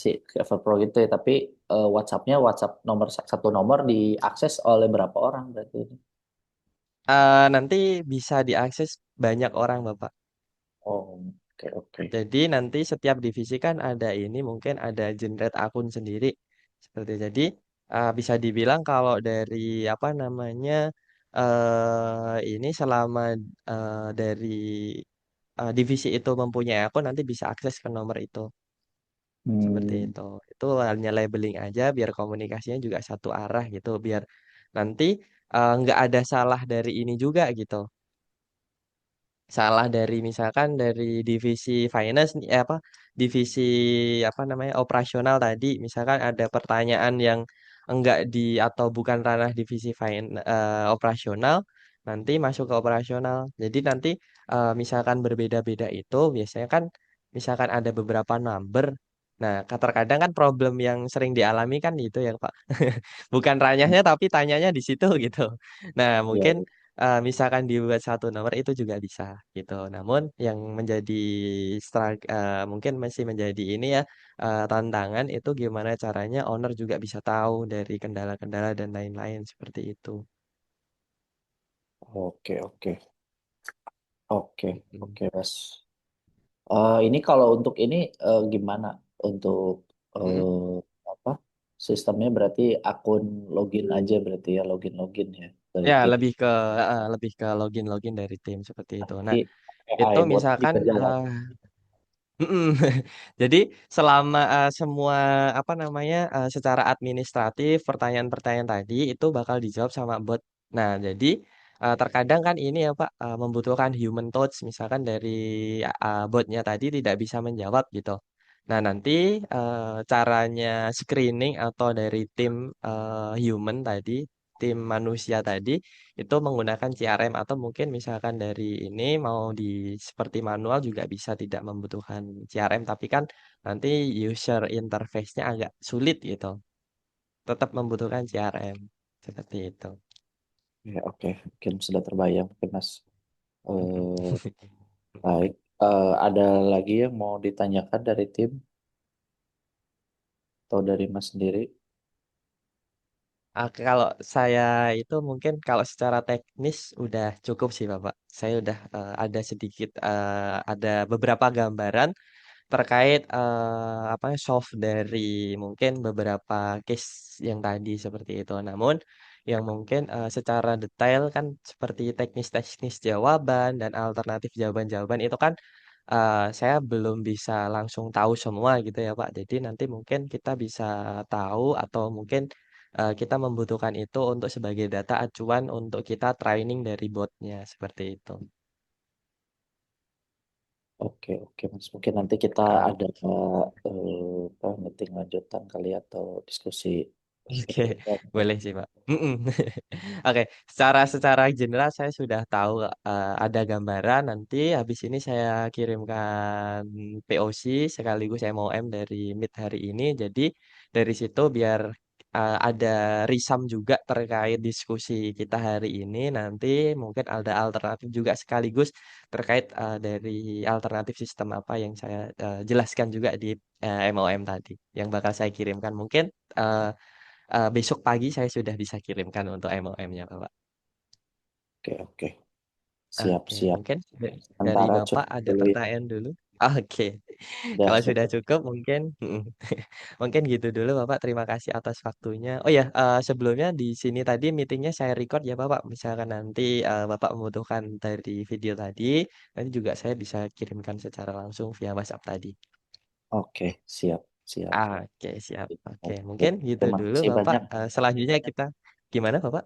si Everpro gitu ya, tapi WhatsApp-nya WhatsApp nomor satu nomor diakses oleh berapa orang berarti ini? Nanti bisa diakses banyak orang, Bapak. Oh, oke oke. Jadi nanti setiap divisi kan ada ini mungkin ada generate akun sendiri. Seperti jadi bisa dibilang kalau dari apa namanya ini selama dari divisi itu mempunyai akun nanti bisa akses ke nomor itu. Seperti Hmm, itu. Itu hanya labeling aja biar komunikasinya juga satu arah gitu. Biar nanti nggak ada salah dari ini juga gitu, salah dari misalkan dari divisi finance apa divisi apa namanya operasional tadi misalkan ada pertanyaan yang enggak di atau bukan ranah divisi operasional nanti masuk ke operasional jadi nanti misalkan berbeda-beda itu biasanya kan misalkan ada beberapa number nah terkadang kan problem yang sering dialami kan itu ya Pak bukan ranahnya tapi tanyanya di situ gitu nah iya, mungkin iya. misalkan dibuat satu nomor itu juga bisa gitu. Namun yang menjadi mungkin masih menjadi ini ya tantangan itu gimana caranya owner juga bisa tahu dari kendala-kendala dan lain-lain seperti itu. Oke oke oke Mm. oke Mas. Ini kalau untuk ini gimana untuk Mm. apa sistemnya berarti akun login aja berarti ya login login ya dari Ya tim. lebih ke login login dari tim seperti itu. Nanti Nah AI itu bot misalkan dikerjakan. mm-mm. Jadi selama semua apa namanya secara administratif pertanyaan-pertanyaan tadi itu bakal dijawab sama bot. Nah, jadi terkadang kan ini ya Pak membutuhkan human touch misalkan dari botnya tadi tidak bisa menjawab gitu. Nah, nanti caranya screening atau dari tim human tadi, tim manusia tadi itu menggunakan CRM atau mungkin misalkan dari ini mau di seperti manual juga bisa tidak membutuhkan CRM tapi kan nanti user interface-nya agak sulit gitu. Tetap membutuhkan CRM seperti itu. Ya oke mungkin sudah terbayang mungkin Mas. Eh, Baik. Ada lagi yang mau ditanyakan dari tim atau dari Mas sendiri? Kalau saya itu mungkin kalau secara teknis udah cukup sih Bapak. Saya udah ada sedikit ada beberapa gambaran terkait apa soft dari mungkin beberapa case yang tadi seperti itu. Namun yang mungkin secara detail kan seperti teknis-teknis jawaban dan alternatif jawaban-jawaban itu kan saya belum bisa langsung tahu semua gitu ya Pak. Jadi nanti mungkin kita bisa tahu atau mungkin kita membutuhkan itu untuk sebagai data acuan untuk kita training dari botnya seperti itu. Oke, oke, Mas. Mungkin nanti kita ada Oke. meeting lanjutan kali atau diskusi Oke, berikutnya. boleh sih Pak. Mm-mm. Oke, secara secara general saya sudah tahu ada gambaran. Nanti habis ini saya kirimkan POC sekaligus MOM dari Meet hari ini. Jadi dari situ biar ada risam juga terkait diskusi kita hari ini. Nanti mungkin ada alternatif juga sekaligus terkait dari alternatif sistem apa yang saya jelaskan juga di MOM tadi yang bakal saya kirimkan. Mungkin eh, besok pagi saya sudah bisa kirimkan untuk MOM-nya, Bapak. Oke, oke. Siap, Oke, siap. mungkin dari Sementara Bapak cukup ada dulu ya. pertanyaan dulu. Oke, Udah kalau sudah cukup. cukup mungkin mungkin gitu dulu Bapak. Terima kasih atas waktunya. Oh ya, sebelumnya di sini tadi meetingnya saya record ya Bapak. Misalkan nanti Bapak membutuhkan dari video tadi, nanti juga saya bisa kirimkan secara langsung via WhatsApp tadi. Oke, siap, siap. Oke, siap. Oke, Oke, mungkin gitu terima dulu kasih Bapak. banyak. Selanjutnya kita gimana Bapak?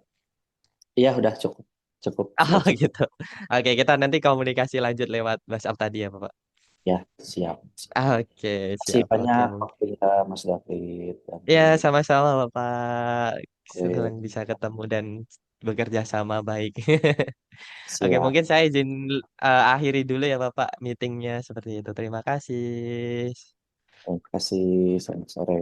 Iya, udah cukup. Cukup, Oh sudah cukup. gitu. Oke, kita nanti komunikasi lanjut lewat WhatsApp tadi ya Bapak. Ya, siap. Oke, Kasih siap. Oke, banyak mungkin. waktunya Mas David. Ya, Nanti, sama-sama Bapak. Senang oke, bisa ketemu dan bekerja sama baik. Oke, siap. mungkin saya izin akhiri dulu ya Bapak meetingnya seperti itu. Terima kasih. Terima kasih. Selamat sore.